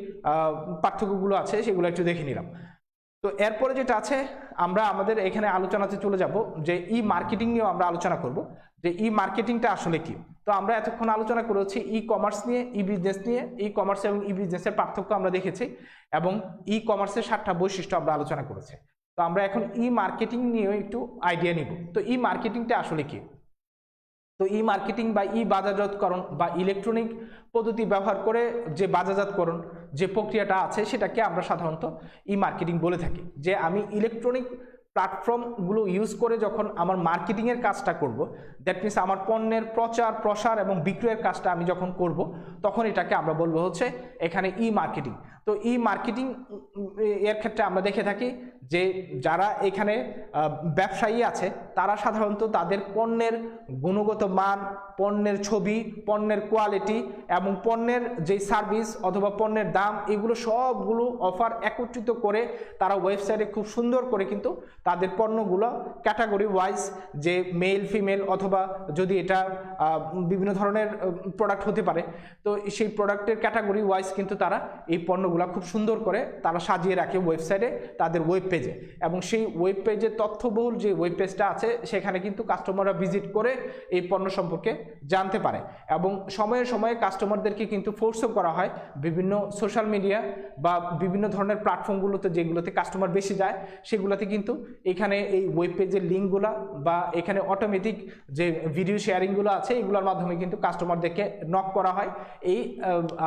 A: পার্থক্যগুলো আছে সেগুলো একটু দেখে নিলাম। তো এরপরে যেটা আছে আমরা আমাদের এখানে আলোচনাতে চলে যাব যে ই মার্কেটিং নিয়েও আমরা আলোচনা করব যে ই মার্কেটিংটা আসলে কি। তো আমরা এতক্ষণ আলোচনা করেছি ই কমার্স নিয়ে, ই বিজনেস নিয়ে। ই কমার্স এবং ই বিজনেসের পার্থক্য আমরা দেখেছি এবং ই কমার্সের 7টা বৈশিষ্ট্য আমরা আলোচনা করেছি। তো আমরা এখন ই মার্কেটিং নিয়েও একটু আইডিয়া নিব। তো ই মার্কেটিংটা আসলে কি? তো ই মার্কেটিং বা ই বাজারজাতকরণ বা ইলেকট্রনিক পদ্ধতি ব্যবহার করে যে বাজারজাতকরণ যে প্রক্রিয়াটা আছে সেটাকে আমরা সাধারণত ই মার্কেটিং বলে থাকি। যে আমি ইলেকট্রনিক প্ল্যাটফর্মগুলো ইউজ করে যখন আমার মার্কেটিংয়ের কাজটা করব, দ্যাট মিনস আমার পণ্যের প্রচার প্রসার এবং বিক্রয়ের কাজটা আমি যখন করব, তখন এটাকে আমরা বলবো হচ্ছে এখানে ই মার্কেটিং। তো ই মার্কেটিং এর ক্ষেত্রে আমরা দেখে থাকি যে যারা এখানে ব্যবসায়ী আছে তারা সাধারণত তাদের পণ্যের গুণগত মান, পণ্যের ছবি, পণ্যের কোয়ালিটি এবং পণ্যের যে সার্ভিস অথবা পণ্যের দাম, এগুলো সবগুলো অফার একত্রিত করে তারা ওয়েবসাইটে খুব সুন্দর করে কিন্তু তাদের পণ্যগুলো ক্যাটাগরি ওয়াইজ, যে মেল ফিমেল অথবা যদি এটা বিভিন্ন ধরনের প্রোডাক্ট হতে পারে, তো সেই প্রোডাক্টের ক্যাটাগরি ওয়াইজ কিন্তু তারা এই পণ্যগুলো খুব সুন্দর করে তারা সাজিয়ে রাখে ওয়েবসাইটে, তাদের ওয়েব পেজে। এবং সেই ওয়েব পেজে তথ্যবহুল যে ওয়েব পেজটা আছে সেখানে কিন্তু কাস্টমাররা ভিজিট করে এই পণ্য সম্পর্কে জানতে পারে। এবং সময়ে সময়ে কাস্টমারদেরকে কিন্তু ফোর্সও করা হয় বিভিন্ন সোশ্যাল মিডিয়া বা বিভিন্ন ধরনের প্ল্যাটফর্মগুলোতে, যেগুলোতে কাস্টমার বেশি যায়, সেগুলোতে কিন্তু এখানে এই ওয়েব পেজের লিঙ্কগুলো বা এখানে অটোমেটিক যে ভিডিও শেয়ারিংগুলো আছে এগুলোর মাধ্যমে কিন্তু কাস্টমারদেরকে নক করা হয় এই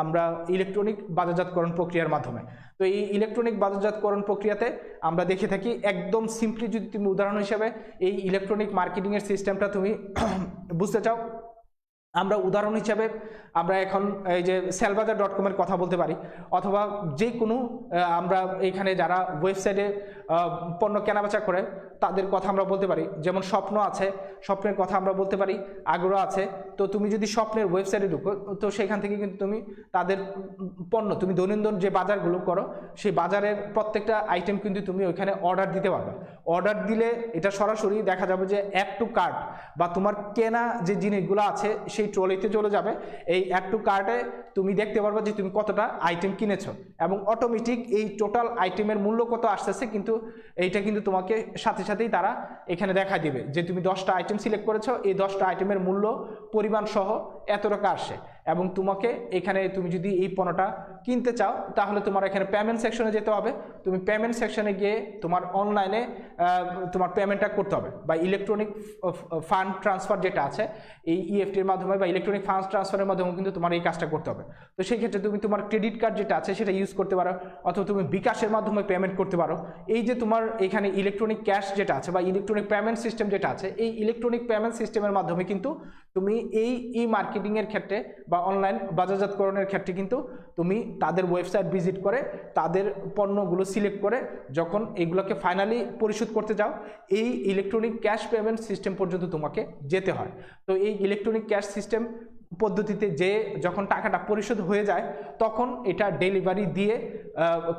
A: আমরা ইলেকট্রনিক বাজারজাতকরণ প্রক্রিয়ার মাধ্যমে। তো এই ইলেকট্রনিক বাজারজাতকরণ প্রক্রিয়াতে আমরা দেখে থাকি, একদম সিম্পলি যদি তুমি উদাহরণ হিসেবে এই ইলেকট্রনিক মার্কেটিংয়ের সিস্টেমটা তুমি বুঝতে চাও, আমরা উদাহরণ হিসাবে আমরা এখন এই যে সেলবাজার.com এর কথা বলতে পারি, অথবা যে কোনো আমরা এখানে যারা ওয়েবসাইটে পণ্য কেনাবেচা করে তাদের কথা আমরা বলতে পারি। যেমন স্বপ্ন আছে, স্বপ্নের কথা আমরা বলতে পারি, আগ্রহ আছে। তো তুমি যদি স্বপ্নের ওয়েবসাইটে ঢুকো, তো সেখান থেকে কিন্তু তুমি তাদের পণ্য, তুমি দৈনন্দিন যে বাজারগুলো করো সেই বাজারের প্রত্যেকটা আইটেম কিন্তু তুমি ওইখানে অর্ডার দিতে পারবে। অর্ডার দিলে এটা সরাসরি দেখা যাবে যে অ্যাড টু কার্ট বা তোমার কেনা যে জিনিসগুলো আছে সেই ট্রলিতে চলে যাবে। এই অ্যাড টু কার্টে তুমি দেখতে পারবে যে তুমি কতটা আইটেম কিনেছো, এবং অটোমেটিক এই টোটাল আইটেমের মূল্য কত আসতেছে কিন্তু এইটা কিন্তু তোমাকে সাথে সাথেই তারা এখানে দেখা দিবে যে তুমি 10টা আইটেম সিলেক্ট করেছো, এই 10টা আইটেমের মূল্য পরিমাণ সহ এত টাকা আসে। এবং তোমাকে এখানে তুমি যদি এই পণ্যটা কিনতে চাও তাহলে তোমার এখানে পেমেন্ট সেকশনে যেতে হবে। তুমি পেমেন্ট সেকশনে গিয়ে তোমার অনলাইনে তোমার পেমেন্টটা করতে হবে, বা ইলেকট্রনিক ফান্ড ট্রান্সফার যেটা আছে এই ইএফটির মাধ্যমে বা ইলেকট্রনিক ফান্ড ট্রান্সফারের মাধ্যমে কিন্তু তোমার এই কাজটা করতে হবে। তো সেই ক্ষেত্রে তুমি তোমার ক্রেডিট কার্ড যেটা আছে সেটা ইউজ করতে পারো, অথবা তুমি বিকাশের মাধ্যমে পেমেন্ট করতে পারো। এই যে তোমার এখানে ইলেকট্রনিক ক্যাশ যেটা আছে বা ইলেকট্রনিক পেমেন্ট সিস্টেম যেটা আছে, এই ইলেকট্রনিক পেমেন্ট সিস্টেমের মাধ্যমে কিন্তু তুমি এই ই মার্কেটিংয়ের ক্ষেত্রে বা অনলাইন বাজারজাতকরণের ক্ষেত্রে কিন্তু তুমি তাদের ওয়েবসাইট ভিজিট করে তাদের পণ্যগুলো সিলেক্ট করে যখন এগুলোকে ফাইনালি পরিশোধ করতে যাও, এই ইলেকট্রনিক ক্যাশ পেমেন্ট সিস্টেম পর্যন্ত তোমাকে যেতে হয়। তো এই ইলেকট্রনিক ক্যাশ সিস্টেম পদ্ধতিতে যে যখন টাকাটা পরিশোধ হয়ে যায় তখন এটা ডেলিভারি দিয়ে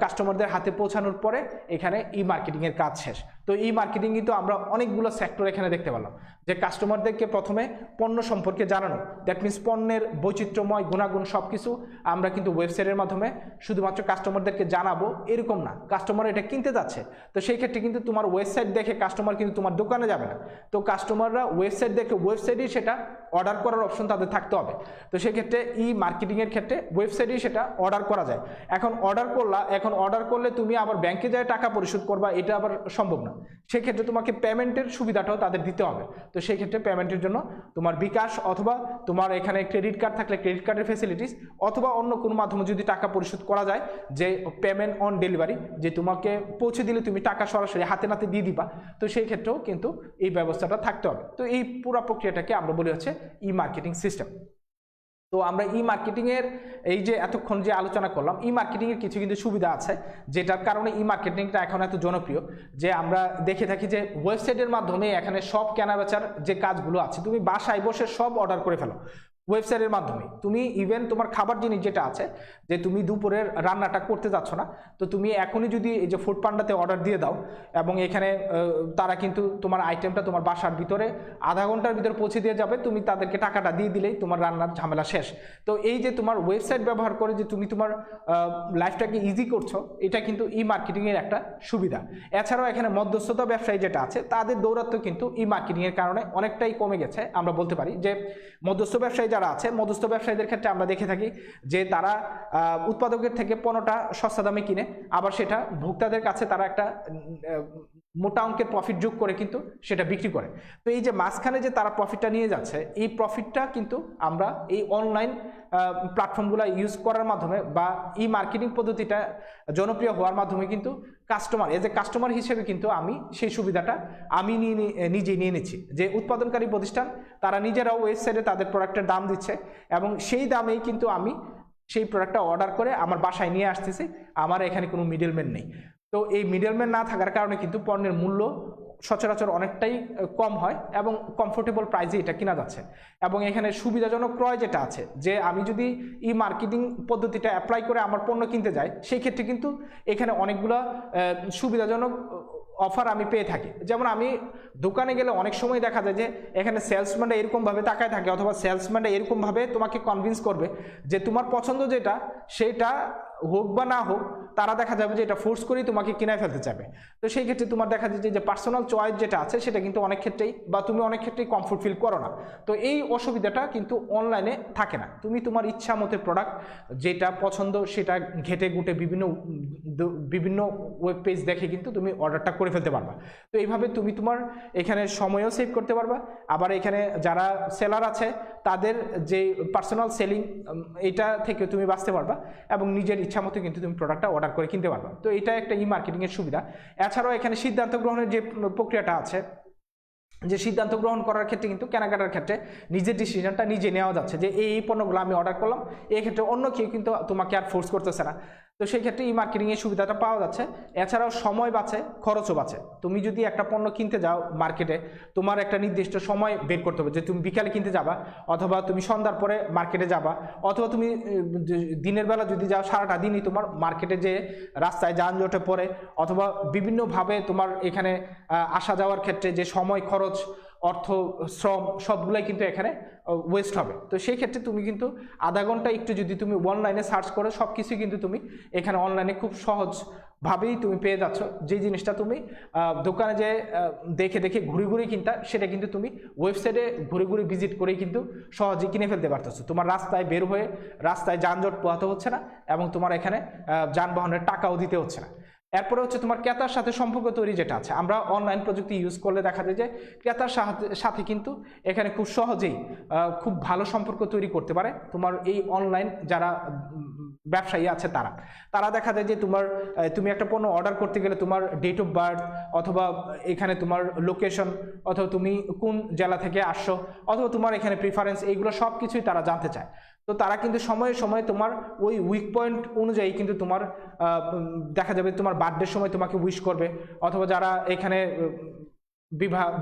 A: কাস্টমারদের হাতে পৌঁছানোর পরে এখানে ই মার্কেটিংয়ের কাজ শেষ। তো ই মার্কেটিং কিন্তু আমরা অনেকগুলো সেক্টর এখানে দেখতে পেলাম, যে কাস্টমারদেরকে প্রথমে পণ্য সম্পর্কে জানানো, দ্যাট মিনস পণ্যের বৈচিত্র্যময় গুণাগুণ সব কিছু আমরা কিন্তু ওয়েবসাইটের মাধ্যমে শুধুমাত্র কাস্টমারদেরকে জানাবো এরকম না, কাস্টমার এটা কিনতে যাচ্ছে। তো সেই ক্ষেত্রে কিন্তু তোমার ওয়েবসাইট দেখে কাস্টমার কিন্তু তোমার দোকানে যাবে না, তো কাস্টমাররা ওয়েবসাইট দেখে ওয়েবসাইটেই সেটা অর্ডার করার অপশন তাদের থাকতে হবে। তো সেক্ষেত্রে ই মার্কেটিংয়ের ক্ষেত্রে ওয়েবসাইটেই সেটা অর্ডার করা যায়। এখন অর্ডার করলে তুমি আবার ব্যাংকে যায় টাকা পরিশোধ করবা, এটা আবার সম্ভব না। সেক্ষেত্রে তোমাকে পেমেন্টের সুবিধাটাও তাদের দিতে হবে। তো সেই ক্ষেত্রে পেমেন্টের জন্য তোমার বিকাশ অথবা তোমার এখানে ক্রেডিট কার্ড থাকলে ক্রেডিট কার্ডের ফ্যাসিলিটিস, অথবা অন্য কোনো মাধ্যমে যদি টাকা পরিশোধ করা যায়, যে পেমেন্ট অন ডেলিভারি, যে তোমাকে পৌঁছে দিলে তুমি টাকা সরাসরি হাতে নাতে দিয়ে দিবা, তো সেই ক্ষেত্রেও কিন্তু এই ব্যবস্থাটা থাকতে হবে। তো এই পুরো প্রক্রিয়াটাকে আমরা বলি হচ্ছে ই মার্কেটিং সিস্টেম। তো আমরা ই মার্কেটিংয়ের এই যে এতক্ষণ যে আলোচনা করলাম, ই মার্কেটিংয়ের কিছু কিন্তু সুবিধা আছে যেটার কারণে ই মার্কেটিংটা এখন এত জনপ্রিয়, যে আমরা দেখে থাকি যে ওয়েবসাইটের মাধ্যমে এখানে সব কেনাবেচার যে কাজগুলো আছে তুমি বাসায় বসে সব অর্ডার করে ফেলো ওয়েবসাইটের মাধ্যমে। তুমি ইভেন তোমার খাবার জিনিস যেটা আছে, যে তুমি দুপুরের রান্নাটা করতে যাচ্ছ না, তো তুমি এখনই যদি এই যে ফুড পান্ডাতে অর্ডার দিয়ে দাও, এবং এখানে তারা কিন্তু তোমার আইটেমটা তোমার বাসার ভিতরে আধা ঘন্টার ভিতরে পৌঁছে দিয়ে যাবে, তুমি তাদেরকে টাকাটা দিয়ে দিলেই তোমার রান্নার ঝামেলা শেষ। তো এই যে তোমার ওয়েবসাইট ব্যবহার করে যে তুমি তোমার লাইফটাকে ইজি করছো, এটা কিন্তু ই মার্কেটিংয়ের একটা সুবিধা। এছাড়াও এখানে মধ্যস্থতা ব্যবসায়ী যেটা আছে তাদের দৌরাত্ম্য কিন্তু ই মার্কেটিংয়ের কারণে অনেকটাই কমে গেছে। আমরা বলতে পারি যে মধ্যস্থ ব্যবসায়ী যারা আছে, মধ্যস্থ ব্যবসায়ীদের ক্ষেত্রে আমরা দেখে থাকি যে তারা উৎপাদকের থেকে পণ্যটা সস্তা দামে কিনে, আবার সেটা ভোক্তাদের কাছে তারা একটা মোটা অঙ্কের প্রফিট যোগ করে কিন্তু সেটা বিক্রি করে। তো এই যে মাঝখানে যে তারা প্রফিটটা নিয়ে যাচ্ছে, এই প্রফিটটা কিন্তু আমরা এই অনলাইন প্ল্যাটফর্মগুলো ইউজ করার মাধ্যমে বা ই মার্কেটিং পদ্ধতিটা জনপ্রিয় হওয়ার মাধ্যমে কিন্তু কাস্টমার, এজ এ কাস্টমার হিসেবে কিন্তু আমি সেই সুবিধাটা আমি নিজেই নিয়ে নিচ্ছি। যে উৎপাদনকারী প্রতিষ্ঠান তারা নিজেরাও ওয়েবসাইটে তাদের প্রোডাক্টের দাম দিচ্ছে এবং সেই দামেই কিন্তু আমি সেই প্রোডাক্টটা অর্ডার করে আমার বাসায় নিয়ে আসতেছি, আমার এখানে কোনো মিডলম্যান নেই। তো এই মিডলম্যান না থাকার কারণে কিন্তু পণ্যের মূল্য সচরাচর অনেকটাই কম হয় এবং কমফোর্টেবল প্রাইসে এটা কেনা যাচ্ছে। এবং এখানে সুবিধাজনক ক্রয় যেটা আছে, যে আমি যদি ই মার্কেটিং পদ্ধতিটা অ্যাপ্লাই করে আমার পণ্য কিনতে যাই, সেই ক্ষেত্রে কিন্তু এখানে অনেকগুলো সুবিধাজনক অফার আমি পেয়ে থাকি। যেমন আমি দোকানে গেলে অনেক সময় দেখা যায় যে এখানে সেলসম্যানরা এরকমভাবে তাকায় থাকে, অথবা সেলসম্যানরা এরকমভাবে তোমাকে কনভিন্স করবে যে তোমার পছন্দ যেটা সেটা হোক বা না হোক, তারা দেখা যাবে যে এটা ফোর্স করেই তোমাকে কিনে ফেলতে চাবে। তো সেই ক্ষেত্রে তোমার দেখা যাচ্ছে যে পার্সোনাল চয়েস যেটা আছে সেটা কিন্তু অনেক ক্ষেত্রেই, বা তুমি অনেক ক্ষেত্রেই কমফোর্ট ফিল করো না। তো এই অসুবিধাটা কিন্তু অনলাইনে থাকে না। তুমি তোমার ইচ্ছা মতো প্রোডাক্ট যেটা পছন্দ সেটা ঘেটে ঘুটে বিভিন্ন ওয়েব পেজ দেখে কিন্তু তুমি অর্ডারটা করে ফেলতে পারবা। তো এইভাবে তুমি তোমার এখানে সময়ও সেভ করতে পারবা। আবার এখানে যারা সেলার আছে তাদের যে পার্সোনাল সেলিং, এটা থেকে তুমি বাঁচতে পারবা এবং নিজের ইচ্ছা মতো কিন্তু তুমি প্রোডাক্টটা অর্ডার করে কিনতে পারবা। তো এটা একটা ই মার্কেটিংয়ের সুবিধা। এছাড়াও এখানে সিদ্ধান্ত গ্রহণের যে প্রক্রিয়াটা আছে, যে সিদ্ধান্ত গ্রহণ করার ক্ষেত্রে কিন্তু কেনাকাটার ক্ষেত্রে নিজের ডিসিশনটা নিজে নেওয়া যাচ্ছে, যে এই পণ্যগুলো আমি অর্ডার করলাম, এই ক্ষেত্রে অন্য কেউ কিন্তু তোমাকে আর ফোর্স করতেছে না। তো সেই ক্ষেত্রে ই মার্কেটিং এর সুবিধাটা পাওয়া যাচ্ছে। এছাড়াও সময় বাঁচে, খরচও বাঁচে। তুমি যদি একটা পণ্য কিনতে যাও মার্কেটে, তোমার একটা নির্দিষ্ট সময় বের করতে হবে, যে তুমি বিকালে কিনতে যাবা, অথবা তুমি সন্ধ্যার পরে মার্কেটে যাবা, অথবা তুমি দিনের বেলা যদি যাও সারাটা দিনই তোমার মার্কেটে যে রাস্তায় যানজটে পড়ে, অথবা বিভিন্নভাবে তোমার এখানে আসা যাওয়ার ক্ষেত্রে যে সময়, খরচ, অর্থ, শ্রম সবগুলাই কিন্তু এখানে ওয়েস্ট হবে। তো সেই ক্ষেত্রে তুমি কিন্তু আধা ঘন্টা একটু যদি তুমি অনলাইনে সার্চ করো, সব কিছুই কিন্তু তুমি এখানে অনলাইনে খুব সহজভাবেই তুমি পেয়ে যাচ্ছ। যে জিনিসটা তুমি দোকানে যে দেখে দেখে ঘুরে ঘুরে কিনতা, সেটা কিন্তু তুমি ওয়েবসাইটে ঘুরে ঘুরে ভিজিট করেই কিন্তু সহজেই কিনে ফেলতে পারতেছো। তোমার রাস্তায় বের হয়ে রাস্তায় যানজট পোহাতে হচ্ছে না, এবং তোমার এখানে যানবাহনের টাকাও দিতে হচ্ছে না। এরপরে হচ্ছে তোমার ক্রেতার সাথে সম্পর্ক তৈরি যেটা আছে, আমরা অনলাইন প্রযুক্তি ইউজ করলে দেখা যায় যে ক্রেতার সাথে কিন্তু এখানে খুব সহজেই খুব ভালো সম্পর্ক তৈরি করতে পারে তোমার এই অনলাইন যারা ব্যবসায়ী আছে তারা দেখা যায় যে তুমি একটা পণ্য অর্ডার করতে গেলে তোমার ডেট অফ বার্থ, অথবা এখানে তোমার লোকেশন, অথবা তুমি কোন জেলা থেকে আসছো, অথবা তোমার এখানে প্রিফারেন্স, এইগুলো সব কিছুই তারা জানতে চায়। তো তারা কিন্তু সময়ে সময়ে তোমার ওই উইক পয়েন্ট অনুযায়ী কিন্তু তোমার দেখা যাবে তোমার বার্থডের সময় তোমাকে উইশ করবে, অথবা যারা এখানে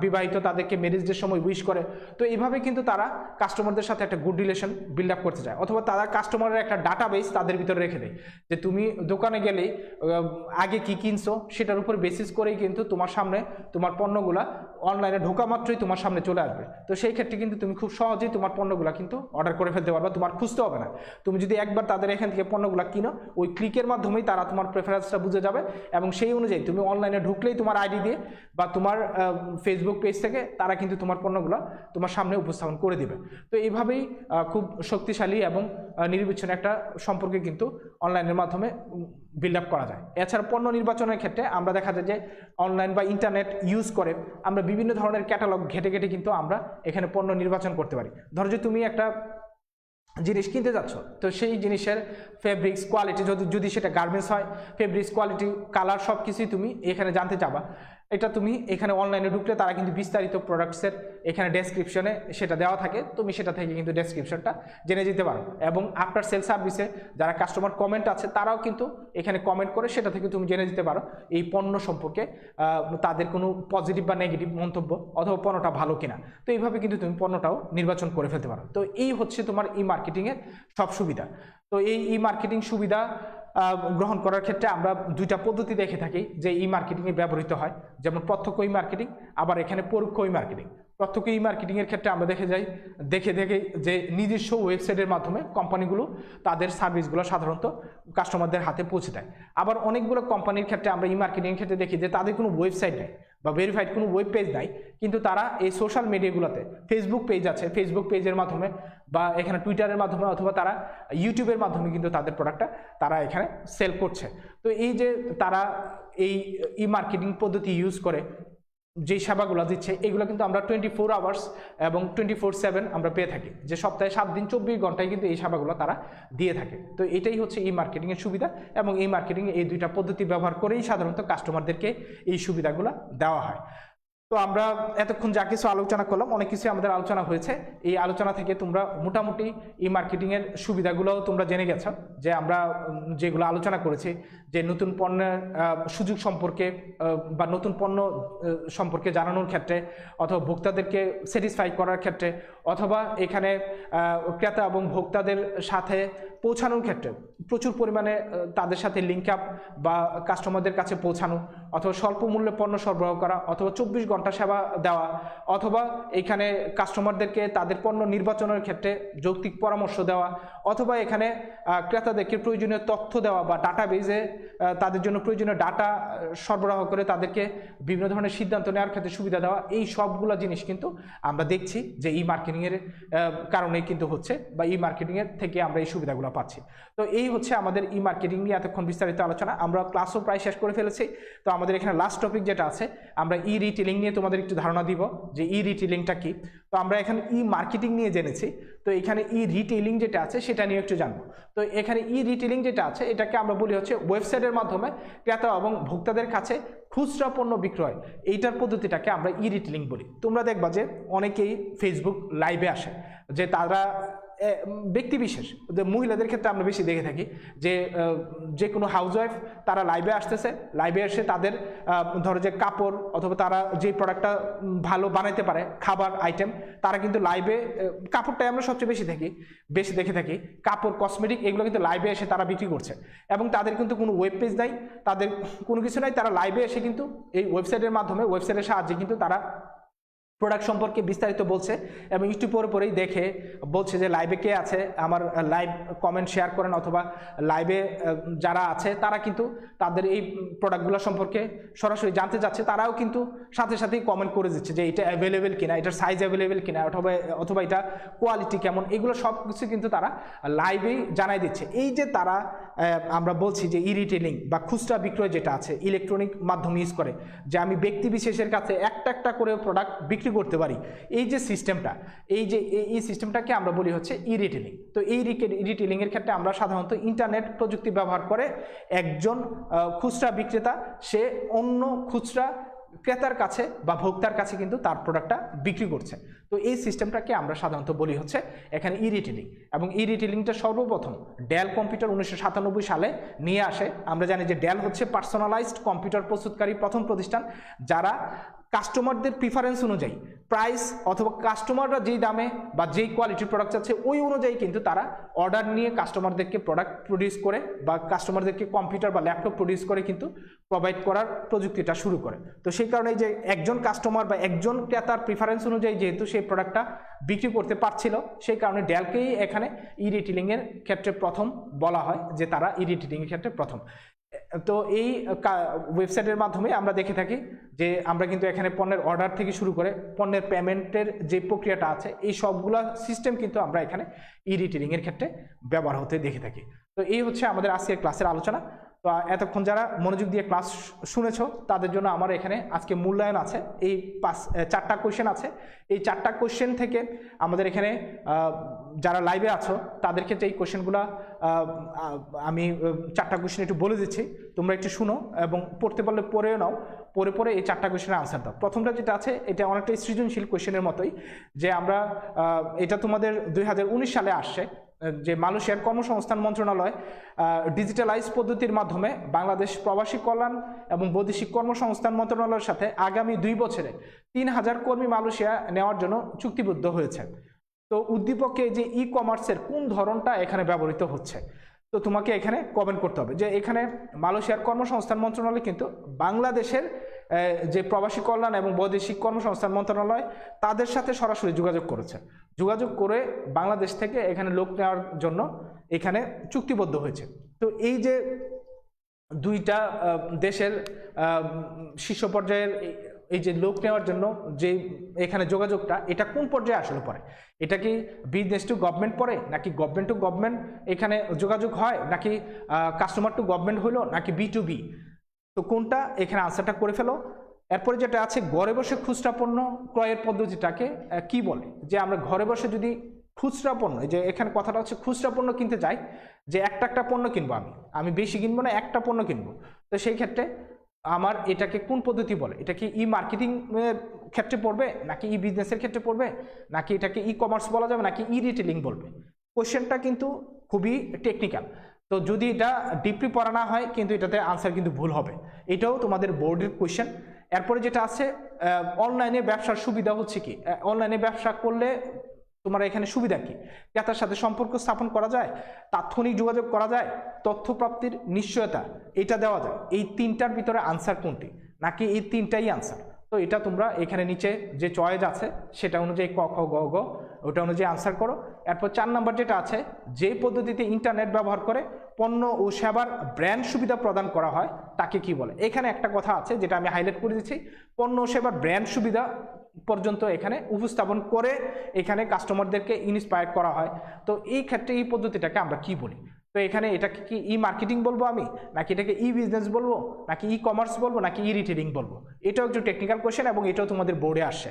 A: বিবাহিত তাদেরকে ম্যারেজ ডের সময় উইশ করে। তো এইভাবে কিন্তু তারা কাস্টমারদের সাথে একটা গুড রিলেশন বিল্ড আপ করতে চায়, অথবা তারা কাস্টমারের একটা ডাটাবেস তাদের ভিতরে রেখে দেয়, যে তুমি দোকানে গেলেই আগে কি কিনছো সেটার উপর বেসিস করেই কিন্তু তোমার সামনে তোমার পণ্যগুলা অনলাইনে ঢোকা মাত্রই তোমার সামনে চলে আসবে। তো সেই ক্ষেত্রে কিন্তু তুমি খুব সহজেই তোমার পণ্যগুলা কিন্তু অর্ডার করে ফেলতে পারবে, তোমার খুঁজতে হবে না। তুমি যদি একবার তাদের এখান থেকে পণ্যগুলা কিনো, ওই ক্লিকের মাধ্যমেই তারা তোমার প্রেফারেন্সটা বুঝে যাবে, এবং সেই অনুযায়ী তুমি অনলাইনে ঢুকলেই তোমার আইডি দিয়ে বা তোমার ফেসবুক পেজ থেকে তারা কিন্তু তোমার পণ্যগুলো তোমার সামনে উপস্থাপন করে দিবে। তো এইভাবেই খুব শক্তিশালী এবং নির্বিচ্ছিন্ন একটা সম্পর্কে কিন্তু অনলাইনের মাধ্যমে বিল্ড আপ করা যায়। এছাড়া পণ্য নির্বাচনের ক্ষেত্রে আমরা দেখা যায় যে অনলাইন বা ইন্টারনেট ইউজ করে আমরা বিভিন্ন ধরনের ক্যাটালগ ঘেটে ঘেটে কিন্তু আমরা এখানে পণ্য নির্বাচন করতে পারি। ধরো যে তুমি একটা জিনিস কিনতে যাচ্ছ, তো সেই জিনিসের ফেব্রিক্স কোয়ালিটি, যদি সেটা গার্মেন্টস হয়, ফেব্রিক্স কোয়ালিটি, কালার সব কিছুই তুমি এখানে জানতে চাবা। এটা তুমি এখানে অনলাইনে ঢুকলে তারা কিন্তু বিস্তারিত প্রোডাক্টসের এখানে ডেসক্রিপশনে সেটা দেওয়া থাকে, তুমি সেটা থেকে কিন্তু ডেসক্রিপশনটা জেনে যেতে পারো। এবং আফটার সেল সার্ভিসে যারা কাস্টমার কমেন্ট আছে তারাও কিন্তু এখানে কমেন্ট করে সেটা থেকে তুমি জেনে যেতে পারো এই পণ্য সম্পর্কে তাদের কোনো পজিটিভ বা নেগেটিভ মন্তব্য, অথবা পণ্যটা ভালো কিনা। তো এইভাবে কিন্তু তুমি পণ্যটাও নির্বাচন করে ফেলতে পারো। তো এই হচ্ছে তোমার ই মার্কেটিংয়ের সব সুবিধা। তো এই ই মার্কেটিং সুবিধা গ্রহণ করার ক্ষেত্রে আমরা দুইটা পদ্ধতি দেখে থাকি যে ই মার্কেটিংয়ে ব্যবহৃত হয়, যেমন প্রত্যক্ষ ই মার্কেটিং, আবার এখানে পরোক্ষ ই মার্কেটিং। প্রত্যক্ষ ই মার্কেটিংয়ের ক্ষেত্রে আমরা দেখে যে নিজস্ব ওয়েবসাইটের মাধ্যমে কোম্পানিগুলো তাদের সার্ভিসগুলো সাধারণত কাস্টমারদের হাতে পৌঁছে দেয়। আবার অনেকগুলো কোম্পানির ক্ষেত্রে আমরা ই মার্কেটিংয়ের ক্ষেত্রে দেখি যে তাদের কোনো ওয়েবসাইট নেই,
B: বা ভেরিফাইড কোনো ওয়েব পেজ নাই, কিন্তু তারা এই সোশ্যাল মিডিয়াগুলোতে ফেসবুক পেজ আছে, ফেসবুক পেজের মাধ্যমে বা এখানে টুইটারের মাধ্যমে অথবা তারা ইউটিউবের মাধ্যমে কিন্তু তাদের প্রোডাক্টটা তারা এখানে সেল করছে। তো এই যে তারা এই ই মার্কেটিং পদ্ধতি ইউজ করে যে সেবাগুলো দিচ্ছে, এগুলো কিন্তু আমরা 24 আওয়ার্স এবং 24/7 আমরা পেয়ে থাকি, যে সপ্তাহে 7 দিন 24 ঘন্টায় কিন্তু এই সেবাগুলো তারা দিয়ে থাকে। তো এটাই হচ্ছে ই মার্কেটিংয়ের সুবিধা, এবং এই মার্কেটিংয়ে এই দুইটা পদ্ধতি ব্যবহার করেই সাধারণত কাস্টমারদেরকে এই সুবিধাগুলো দেওয়া হয়। তো আমরা এতক্ষণ যা কিছু আলোচনা করলাম, অনেক কিছু আমাদের আলোচনা হয়েছে। এই আলোচনা থেকে তোমরা মোটামুটি ই মার্কেটিংয়ের সুবিধাগুলোও তোমরা জেনে গেছো, যে আমরা যেগুলো আলোচনা করেছি, যে নতুন পণ্যের সুযোগ সম্পর্কে বা নতুন পণ্য সম্পর্কে জানানোর ক্ষেত্রে, অথবা ভোক্তাদেরকে স্যাটিসফাই করার ক্ষেত্রে, অথবা এখানে ক্রেতা এবং ভোক্তাদের সাথে পৌঁছানোর ক্ষেত্রে প্রচুর পরিমাণে তাদের সাথে লিঙ্ক আপ বা কাস্টমারদের কাছে পৌঁছানো, অথবা স্বল্প মূল্যে পণ্য সরবরাহ করা, অথবা 24 ঘন্টা সেবা দেওয়া, অথবা এখানে কাস্টমারদেরকে তাদের পণ্য নির্বাচনের ক্ষেত্রে যৌক্তিক পরামর্শ দেওয়া, অথবা এখানে ক্রেতাদেরকে প্রয়োজনীয় তথ্য দেওয়া বা ডাটাবেজে তাদের জন্য প্রয়োজনীয় ডাটা সরবরাহ করে তাদেরকে বিভিন্ন ধরনের সিদ্ধান্ত নেওয়ার ক্ষেত্রে সুবিধা দেওয়া। এই সবগুলো জিনিস কিন্তু আমরা দেখছি যে ই মার্কেটিংয়ের কারণে কিন্তু হচ্ছে, বা ই মার্কেটিংয়ের থেকে আমরা এই সুবিধাগুলো পাচ্ছি। তো এই হচ্ছে আমাদের ই মার্কেটিং নিয়ে এতক্ষণ বিস্তারিত আলোচনা। আমরা ক্লাসও প্রায় শেষ করে ফেলেছি। তো আমাদের এখানে লাস্ট টপিক যেটা আছে, আমরা ই রিটেলিং নিয়ে তোমাদের একটু ধারণা দিব যে ই রিটেলিংটা কি। তো আমরা এখানে ই মার্কেটিং নিয়ে জেনেছি, তো এখানে ই রিটেলিং যেটা আছে সেটা নিয়ে একটু জানবো। তো এখানে ই রিটেলিং যেটা আছে এটাকে আমরা বলি হচ্ছে ওয়েবসাইটের মাধ্যমে ক্রেতা এবং ভোক্তাদের কাছে খুচরা পণ্য বিক্রয়, এইটার পদ্ধতিটাকে আমরা ই রিটেলিং বলি। তোমরা দেখবা যে অনেকেই ফেসবুক লাইভে আসে, যে তারা ব্যক্তি বিশেষ, মহিলাদের ক্ষেত্রে আমরা বেশি দেখে থাকি যে কোনো হাউসওয়াইফ তারা লাইভে আসতেছে, লাইভে এসে তাদের ধরো যে কাপড় অথবা তারা যে প্রোডাক্টটা ভালো বানাইতে পারে, খাবার আইটেম, তারা কিন্তু লাইভে, কাপড়টাই আমরা সবচেয়ে বেশি দেখে থাকি, কাপড় কসমেটিক এগুলো কিন্তু লাইভে এসে তারা বিক্রি করছে, এবং তাদের কিন্তু কোনো ওয়েব পেজ নাই, তাদের কোনো কিছু নাই, তারা লাইভে এসে কিন্তু এই ওয়েবসাইটের মাধ্যমে, ওয়েবসাইটের সাহায্যে কিন্তু তারা প্রোডাক্ট সম্পর্কে বিস্তারিত বলছে, এবং ইউটিউবের উপরেই দেখে বলছে যে লাইভে কে আছে, আমার লাইভ কমেন্ট শেয়ার করেন, অথবা লাইভে যারা আছে তারা কিন্তু তাদের এই প্রোডাক্টগুলো সম্পর্কে সরাসরি জানতে চাচ্ছে, তারাও কিন্তু সাথে সাথেই কমেন্ট করে দিচ্ছে যে এটা অ্যাভেলেবেল কিনা, এটার সাইজ অ্যাভেলেবেল কিনা, অথবা এটা কোয়ালিটি কেমন, এগুলো সব কিছু কিন্তু তারা লাইভেই জানাই দিচ্ছে। এই যে তারা, আমরা বলছি যে ই রিটেলিং বা খুচরা বিক্রয় যেটা আছে ইলেকট্রনিক মাধ্যম ইউজ করে, যে আমি ব্যক্তি বিশেষের কাছে একটা করে প্রোডাক্ট বিক্রি করতে পারি, এই যে সিস্টেমটা, এই সিস্টেমটাকে আমরা বলি হচ্ছে ই রিটেলিং। তো এই রিটেলিং এর ক্ষেত্রে আমরা সাধারণত ইন্টারনেট প্রযুক্তি ব্যবহার করে একজন খুচরা বিক্রেতা সে অন্য খুচরা ক্রেতার কাছে বা ভোক্তার কাছে কিন্তু তার প্রোডাক্টটা বিক্রি করছে। তো এই সিস্টেমটাকে আমরা সাধারণত বলি হচ্ছে এখানে ই রিটেলিং। এবং ই রিটেলিংটা সর্বপ্রথম ডেল কম্পিউটার 1997 সালে নিয়ে আসে। আমরা জানি যে ডেল হচ্ছে পার্সোনালাইজড কম্পিউটার প্রস্তুতকারী প্রথম প্রতিষ্ঠান, যারা কাস্টমারদের প্রিফারেন্স অনুযায়ী প্রাইস অথবা কাস্টমাররা যেই দামে বা যেই কোয়ালিটির প্রোডাক্ট চাচ্ছে ওই অনুযায়ী কিন্তু তারা অর্ডার নিয়ে কাস্টমারদেরকে প্রোডাক্ট প্রডিউস করে বা কাস্টমারদেরকে কম্পিউটার বা ল্যাপটপ প্রডিউস করে কিন্তু প্রোভাইড করার প্রযুক্তিটা শুরু করে। তো সেই কারণে যে একজন কাস্টমার বা একজন ক্রেতার প্রিফারেন্স অনুযায়ী যেহেতু সেই প্রোডাক্টটা বিক্রি করতে পারছিল, সেই কারণে ডেলকেই এখানে ই রিটেলিংয়ের ক্ষেত্রে প্রথম বলা হয়, যে তারা ই রিটেলিংয়ের ক্ষেত্রে প্রথম। তো এই ওয়েবসাইটের মাধ্যমে আমরা দেখে থাকি যে আমরা কিন্তু এখানে পণ্যের অর্ডার থেকে শুরু করে পণ্যের পেমেন্টের যে প্রক্রিয়াটা আছে এই সবগুলা সিস্টেম কিন্তু আমরা এখানে ই রিটেলিংয়ের ক্ষেত্রে ব্যবহার হতে দেখে থাকি। তো এই হচ্ছে আমাদের আজকের ক্লাসের আলোচনা। তো এতক্ষণ যারা মনোযোগ দিয়ে ক্লাস শুনেছো তাদের জন্য আমার এখানে আজকে মূল্যায়ন আছে। এই 4টা কোয়েশ্চেন আছে। এই 4টা কোয়েশ্চেন থেকে আমাদের এখানে যারা লাইভে আছো তাদের ক্ষেত্রে এই কোয়েশ্চেনগুলো আমি 4টা কোয়েশ্চেন একটু বলে দিচ্ছি, তোমরা একটু শুনো এবং পড়তে পারলে পড়েও নাও, পরে এই 4টা কোয়েশ্চেনের আনসার দাও। প্রথমটা যেটা আছে এটা অনেকটা সৃজনশীল কোয়েশ্চেনের মতোই, যে আমরা এটা তোমাদের 2019 সালে আসছে, যে মালয়েশিয়ার কর্মসংস্থান মন্ত্রণালয় ডিজিটালাইজ পদ্ধতির মাধ্যমে বাংলাদেশ প্রবাসী কল্যাণ এবং বৈদেশিক কর্মসংস্থান মন্ত্রণালয়ের সাথে আগামী 2 বছরে 3000 কর্মী মালয়েশিয়া নেওয়ার জন্য চুক্তিবদ্ধ হয়েছে। তো উদ্দীপকে যে ই কমার্সের কোন ধরনটা এখানে ব্যবহৃত হচ্ছে, তো তোমাকে এখানে কমেন্ট করতে হবে যে এখানে মালয়েশিয়ার কর্মসংস্থান মন্ত্রণালয় কিন্তু বাংলাদেশের যে প্রবাসী কল্যাণ এবং বৈদেশিক কর্মসংস্থান মন্ত্রণালয় তাদের সাথে সরাসরি যোগাযোগ করেছে, যোগাযোগ করে বাংলাদেশ থেকে এখানে লোক নেওয়ার জন্য এখানে চুক্তিবদ্ধ হয়েছে। তো এই যে দুইটা দেশের শীর্ষ পর্যায়ের এই যে লোক নেওয়ার জন্য যে এখানে যোগাযোগটা, এটা কোন পর্যায়ে আসলে পড়ে? এটা কি বিজনেস টু গভর্নমেন্ট পড়ে, নাকি গভর্নমেন্ট টু গভর্নমেন্ট এখানে যোগাযোগ হয়, নাকি কাস্টমার টু গভর্নমেন্ট হলো, নাকি B2B? তো কোনটা, এখানে আনসারটা করে ফেলো। এরপরে যেটা আছে, ঘরে বসে খুচরা পণ্য ক্রয়ের পদ্ধতিটাকে কি বলে? যে আমরা ঘরে বসে যদি খুচরা পণ্য, এই যে এখানে কথাটা হচ্ছে খুচরা পণ্য কিনতে যাই, যে একটা পণ্য কিনবো, আমি বেশি কিনবো না, একটা পণ্য কিনবো, তো সেই ক্ষেত্রে আমার এটাকে কোন পদ্ধতি বলে? এটা কি ই মার্কেটিং ক্ষেত্রে পড়বে, নাকি ই বিজনেসের ক্ষেত্রে পড়বে, নাকি এটাকে ই কমার্স বলা যাবে, নাকি ই রিটেলিং বলবে? কোশ্চেনটা কিন্তু খুবই টেকনিক্যাল, তো যদি এটা ডিপলি পড়া না হয় কিন্তু এটাতে আনসার কিন্তু ভুল হবে। এটাও তোমাদের বোর্ডের কোশ্চেন। এরপরে যেটা আছে, অনলাইনে ব্যবসার সুবিধা হচ্ছে কি? অনলাইনে ব্যবসা করলে তোমার এখানে সুবিধা কি? ক্রেতার সাথে সম্পর্ক স্থাপন করা যায়, তাৎক্ষণিক যোগাযোগ করা যায়, তথ্য প্রাপ্তির নিশ্চয়তা, এটা দেওয়া যায়। এই তিনটার ভিতরে আনসার কোনটি, নাকি এই তিনটাই আনসার? তো এটা তোমরা এখানে নিচে যে চয়েস আছে সেটা অনুযায়ী ক খ গ ঘ ওটা অনুযায়ী আনসার করো। এরপর 4 নম্বর যেটা আছে, যে পদ্ধতিতে ইন্টারনেট ব্যবহার করে পণ্য ও সেবার ব্র্যান্ড সুবিধা প্রদান করা হয় তাকে কি বলে? এখানে একটা কথা আছে যেটা আমি হাইলাইট করে দিচ্ছি, পণ্য ও সেবার ব্র্যান্ড সুবিধা পর্যন্ত এখানে উপস্থাপন করে এখানে কাস্টমারদেরকে ইন্সপায়ার করা হয়। তো এই ক্ষেত্রে এই পদ্ধতিটাকে আমরা কি বলি? তো এখানে এটাকে কি ই মার্কেটিং বলবো আমি, নাকি এটাকে ই বিজনেস বলবো, নাকি ই কমার্স বলবো, নাকি ই রিটেলিং বলবো? এটাও একটু টেকনিক্যাল কোশ্চেন এবং এটাও তোমাদের বোর্ডে আসে।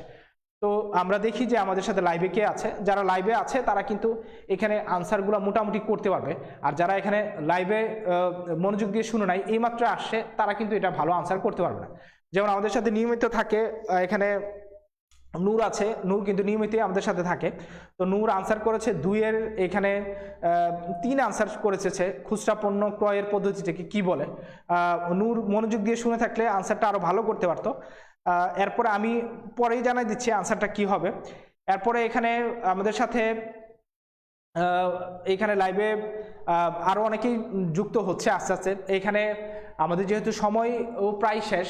B: তো আমরা দেখি যে আমাদের সাথে লাইভে কে আছে। যারা লাইভে আছে তারা কিন্তু এখানে আনসারগুলো মোটামুটি করতে পারবে, আর যারা এখানে লাইভে মনোযোগ দিয়ে শুনে নাই, এইমাত্র আসছে, তারা কিন্তু এটা ভালো আনসার করতে পারবে না। যেমন আমাদের সাথে নিয়মিত থাকে এখানে নূর আছে, নূর কিন্তু নিয়মিতই আমাদের সাথে থাকে। তো নূর আনসার করেছে 2 এর এখানে 3 আনসার করেছে, খুচরা পণ্য ক্রয়ের পদ্ধতিটাকে কি বলে। নূর মনোযোগ দিয়ে শুনে থাকলে আনসারটা আরো ভালো করতে পারতো। এরপরে আমি পরেই জানাই দিচ্ছি আনসারটা কি হবে। এরপরে এখানে আমাদের সাথে এখানে লাইভে আরো অনেকেই যুক্ত হচ্ছে আস্তে আস্তে। এখানে আমাদের যেহেতু সময় ও প্রায় শেষ,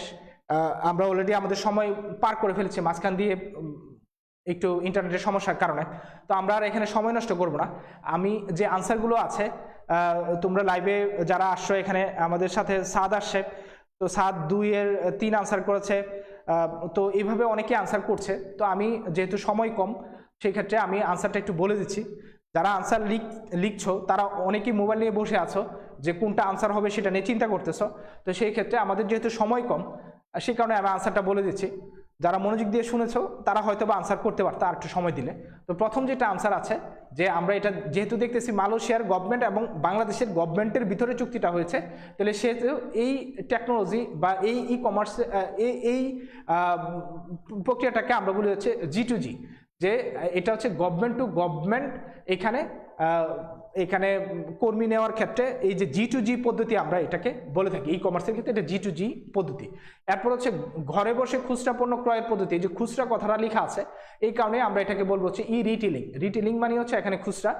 B: আমরা অলরেডি আমাদের সময় পার করে ফেলেছি মাঝখান দিয়ে একটু ইন্টারনেটের সমস্যার কারণে। তো আমরা আর এখানে সময় নষ্ট করব না। আমি যে আনসারগুলো আছে, তোমরা লাইভে যারা আসছো, এখানে আমাদের সাথে সাদ আসছে, তো সাদ 2 এর 3 আনসার করেছে। তো এইভাবে অনেকে আনসার করছে। তো আমি যেহেতু সময় কম, সেই ক্ষেত্রে আমি আনসারটা একটু বলে দিচ্ছি। যারা আনসার লিখছো তারা অনেকেই মোবাইল নিয়ে বসে আছো, যে কোনটা আনসার হবে সেটা নিয়ে চিন্তা করতেছো। তো সেই ক্ষেত্রে আমাদের যেহেতু সময় কম, সেই কারণে আমি আনসারটা বলে দিচ্ছি। যারা মনোযোগ দিয়ে শুনেছো তারা হয়তো বা আনসার করতে পারতো আর একটু সময় দিলে। তো প্রথম যেটা আনসার আছে, যে আমরা এটা যেহেতু দেখতেছি মালয়েশিয়ার গভর্নমেন্ট এবং বাংলাদেশের গভর্নমেন্টের ভিতরে চুক্তিটা হয়েছে, তাহলে সেহেতু এই টেকনোলজি বা এই ই কমার্স এই প্রক্রিয়াটাকে আমরা বলি হচ্ছে G2G, যে এটা হচ্ছে গভর্নমেন্ট টু গভর্নমেন্ট। এখানে কর্মী নেওয়ার ক্ষেত্রে এই যে G2G পদ্ধতি আমরা এটাকে বলে থাকি, ই কমার্সের ক্ষেত্রে এটা G2G পদ্ধতি। এরপর হচ্ছে ঘরে বসে খুচরা পণ্য ক্রয়ের পদ্ধতি, এই যে খুচরা কথাটা লেখা আছে, এই কারণে আমরা এটাকে বলবো হচ্ছে ই রিটেলিং। রিটেলিং মানে হচ্ছে এখানে খুচরা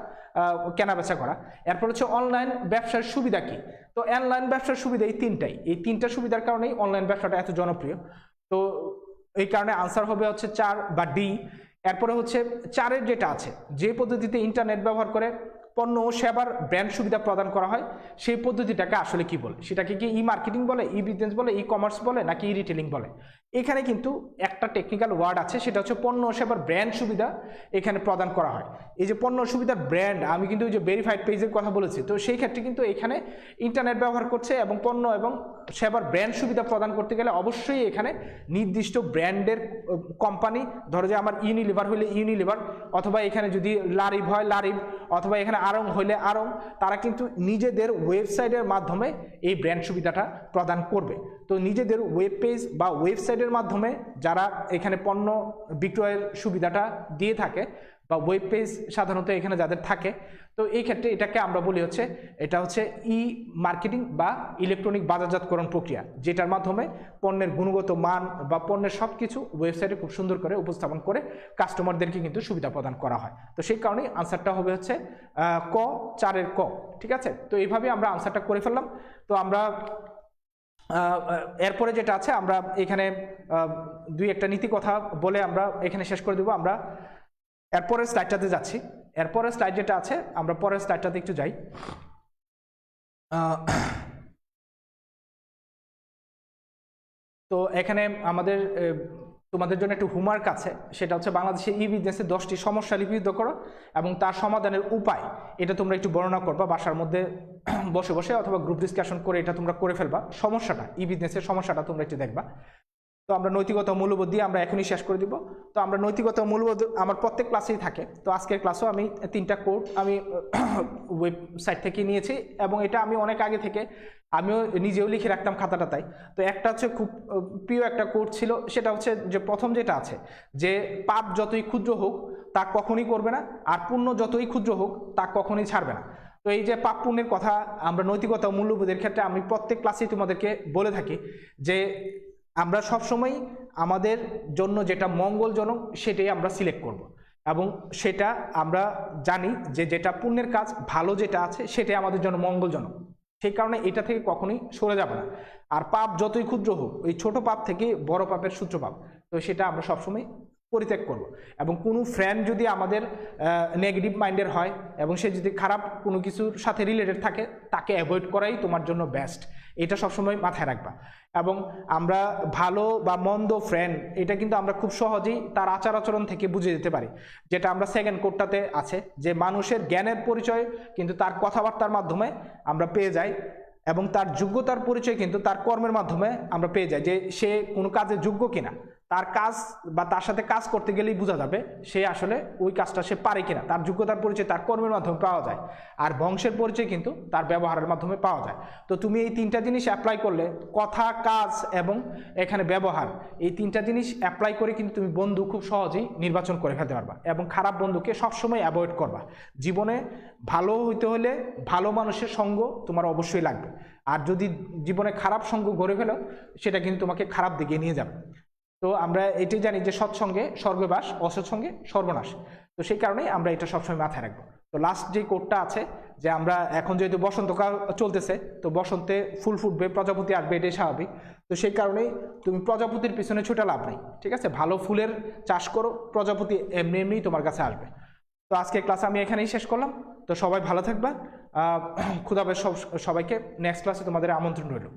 B: কেনাবেচা করা। এরপর হচ্ছে অনলাইন ব্যবসার সুবিধা কি? তো অনলাইন ব্যবসার সুবিধা এই তিনটা সুবিধার কারণেই অনলাইন ব্যবসাটা এত জনপ্রিয়। তো এই কারণে আনসার হবে হচ্ছে 4 বা ডি। এরপরে হচ্ছে 4 যেটা আছে, যে পদ্ধতিতে ইন্টারনেট ব্যবহার করে পণ্য ও সেবার ব্র্যান্ড সুবিধা প্রদান করা হয়, সেই পদ্ধতিটাকে আসলে কি বলে? সেটাকে কি ই মার্কেটিং বলে, ই বিজনেস বলে, ই কমার্স বলে, নাকি ই রিটেলিং বলে? এখানে কিন্তু একটা টেকনিক্যাল ওয়ার্ড আছে, সেটা হচ্ছে পণ্য ও সেবার ব্র্যান্ড সুবিধা এখানে প্রদান করা হয়। এই যে পণ্য সুবিধার ব্র্যান্ড, আমি কিন্তু ওই যে ভেরিফাইড পেজের কথা বলেছি, তো সেই ক্ষেত্রে কিন্তু এখানে ইন্টারনেট ব্যবহার করছে এবং পণ্য এবং সেবার ব্র্যান্ড সুবিধা প্রদান করতে গেলে অবশ্যই এখানে নির্দিষ্ট ব্র্যান্ডের কোম্পানি, ধরো যে আমার ইউনিলিভার হইলে ইউনিলিভার, অথবা এখানে যদি লারিভ হয় লারিভ, অথবা এখানে আরং হইলে আরং, তারা কিন্তু নিজেদের ওয়েবসাইটের মাধ্যমে এই ব্র্যান্ড সুবিধাটা প্রদান করবে। তো নিজেদের ওয়েব পেজ বা ওয়েবসাইটের মাধ্যমে যারা এখানে পণ্য বিক্রয়ের সুবিধাটা দিয়ে থাকে, বা ওয়েব পেজ সাধারণত এখানে যাদের থাকে, তো এই ক্ষেত্রে এটাকে আমরা বলি হচ্ছে, এটা হচ্ছে ই মার্কেটিং বা ইলেকট্রনিক বাজারজাতকরণ প্রক্রিয়া, যেটার মাধ্যমে পণ্যের গুণগত মান বা পণ্যের সব কিছু ওয়েবসাইটে খুব সুন্দর করে উপস্থাপন করে কাস্টমারদেরকে কিন্তু সুবিধা প্রদান করা হয়। তো সেই কারণেই আনসারটা হবে হচ্ছে ক, 4 ক। ঠিক আছে, তো এইভাবে আমরা আনসারটা করে ফেললাম। তো আমরা এরপরে যেটা আছে, আমরা এখানে 2-1টা নীতি কথা বলে আমরা এখানে শেষ করে দেব। আমরা এরপরের স্লাইডটাতে যাচ্ছি। এরপরের স্লাইড যেটা আছে, আমরা পরের স্লাইডটাতে একটু যাই। তো এখানে আমাদের তোমাদের জন্য একটু হোমওয়ার্ক আছে, সেটা হচ্ছে বাংলাদেশে ই বিজনেসের 10টি সমস্যা লিপিবদ্ধ করো এবং তার সমাধানের উপায় এটা তোমরা একটু বর্ণনা করবা বাসার মধ্যে বসে বসে অথবা গ্রুপ ডিসকাশন করে এটা তোমরা করে ফেলবা। সমস্যাটা ই বিজনেসের সমস্যাটা তোমরা একটু দেখবা। তো আমরা নৈতিকতা মূল্যবোধ দিয়ে আমরা এখনই শেষ করে দিব। তো আমরা নৈতিকতা মূল্যবোধ আমার প্রত্যেক ক্লাসেই থাকে। তো আজকের ক্লাসেও আমি 3টা কোড আমি ওয়েবসাইট থেকে নিয়েছি এবং এটা আমি অনেক আগে থেকে আমিও নিজেও লিখে রাখতাম খাতাটাতাই। তো একটা হচ্ছে খুব প্রিয় একটা কোড ছিল, সেটা হচ্ছে যে প্রথম যেটা আছে যে পাপ যতই ক্ষুদ্র হোক তা কখনই করবে না, আর পুণ্য যতই ক্ষুদ্র হোক তা কখনই ছাড়বে না। তো এই যে পাপ পুণ্যের কথা আমরা নৈতিকতা ও মূল্যবোধের ক্ষেত্রে আমি প্রত্যেক ক্লাসেই তোমাদেরকে বলে থাকি যে আমরা সবসময় আমাদের জন্য যেটা মঙ্গলজনক সেটাই আমরা সিলেক্ট করব এবং সেটা আমরা জানি যে যেটা পুণ্যের কাজ ভালো যেটা আছে সেটাই আমাদের জন্য মঙ্গলজনক, সেই কারণে এটা থেকে কখনোই সরে যাবে না। আর পাপ যতই ক্ষুদ্র হোক ওই ছোট পাপ থেকে বড় পাপের সূত্রপাত, তো সেটা আমরা সবসময় পরিত্যাগ করব। এবং কোনো ফ্রেন্ড যদি আমাদের নেগেটিভ মাইন্ডের হয় এবং সে যদি খারাপ কোনো কিছুর সাথে রিলেটেড থাকে তাকে অ্যাভয়েড করাই তোমার জন্য বেস্ট, এটা সবসময় মাথায় রাখবা। এবং আমরা ভালো বা মন্দ ফ্রেন্ড এটা কিন্তু আমরা খুব সহজেই তার আচার আচরণ থেকে বুঝে দিতে পারি, যেটা আমরা সেকেন্ড কোডটাতে আছে যে মানুষের জ্ঞানের পরিচয় কিন্তু তার কথাবার্তার মাধ্যমে আমরা পেয়ে যাই এবং তার যোগ্যতার পরিচয় কিন্তু তার কর্মের মাধ্যমে আমরা পেয়ে যাই, যে সে কোনো কাজে যোগ্য কিনা। তার কাজ বা তার সাথে কাজ করতে গেলেই বোঝা যাবে সে আসলে ওই কাজটা সে পারে কিনা। তার যোগ্যতার পরিচয় তার কর্মের মাধ্যমে পাওয়া যায়, আর বংশের পরিচয় কিন্তু তার ব্যবহারের মাধ্যমে পাওয়া যায়। তো তুমি এই 3টা জিনিস অ্যাপ্লাই করলে, কথা, কাজ এবং এখানে ব্যবহার, এই 3টা জিনিস অ্যাপ্লাই করে কিন্তু তুমি বন্ধু খুব সহজেই নির্বাচন করে ফেলতে পারবা এবং খারাপ বন্ধুকে সবসময় অ্যাভয়েড করবা। জীবনে ভালো হইতে হলে ভালো মানুষের সঙ্গ তোমার অবশ্যই লাগবে, আর যদি জীবনে খারাপ সঙ্গ গড়ে ফেলো সেটা কিন্তু তোমাকে খারাপ দিকে নিয়ে যাবে। তো আমরা এটাই জানি যে সৎসঙ্গে স্বর্গবাস, অসৎসঙ্গে সর্বনাশ। তো সেই কারণেই আমরা এটা সবসময় মাথায় রাখবো। তো লাস্ট যে কোডটা আছে যে আমরা এখন যেহেতু বসন্তকাল চলতেছে, তো বসন্তে ফুল ফুটবে, প্রজাপতি আসবে, এটাই স্বাভাবিক। তো সেই কারণেই তুমি প্রজাপতির পিছনে ছুটে লাভ নেই, ঠিক আছে? ভালো ফুলের চাষ করো, প্রজাপতি এমনি এমনিই তোমার কাছে আসবে। তো আজকে ক্লাস আমি এখানেই শেষ করলাম। তো সবাই ভালো থাকবা, খুদাহাফেজ। সবাইকে নেক্সট ক্লাসে তোমাদের আমন্ত্রণ রইল।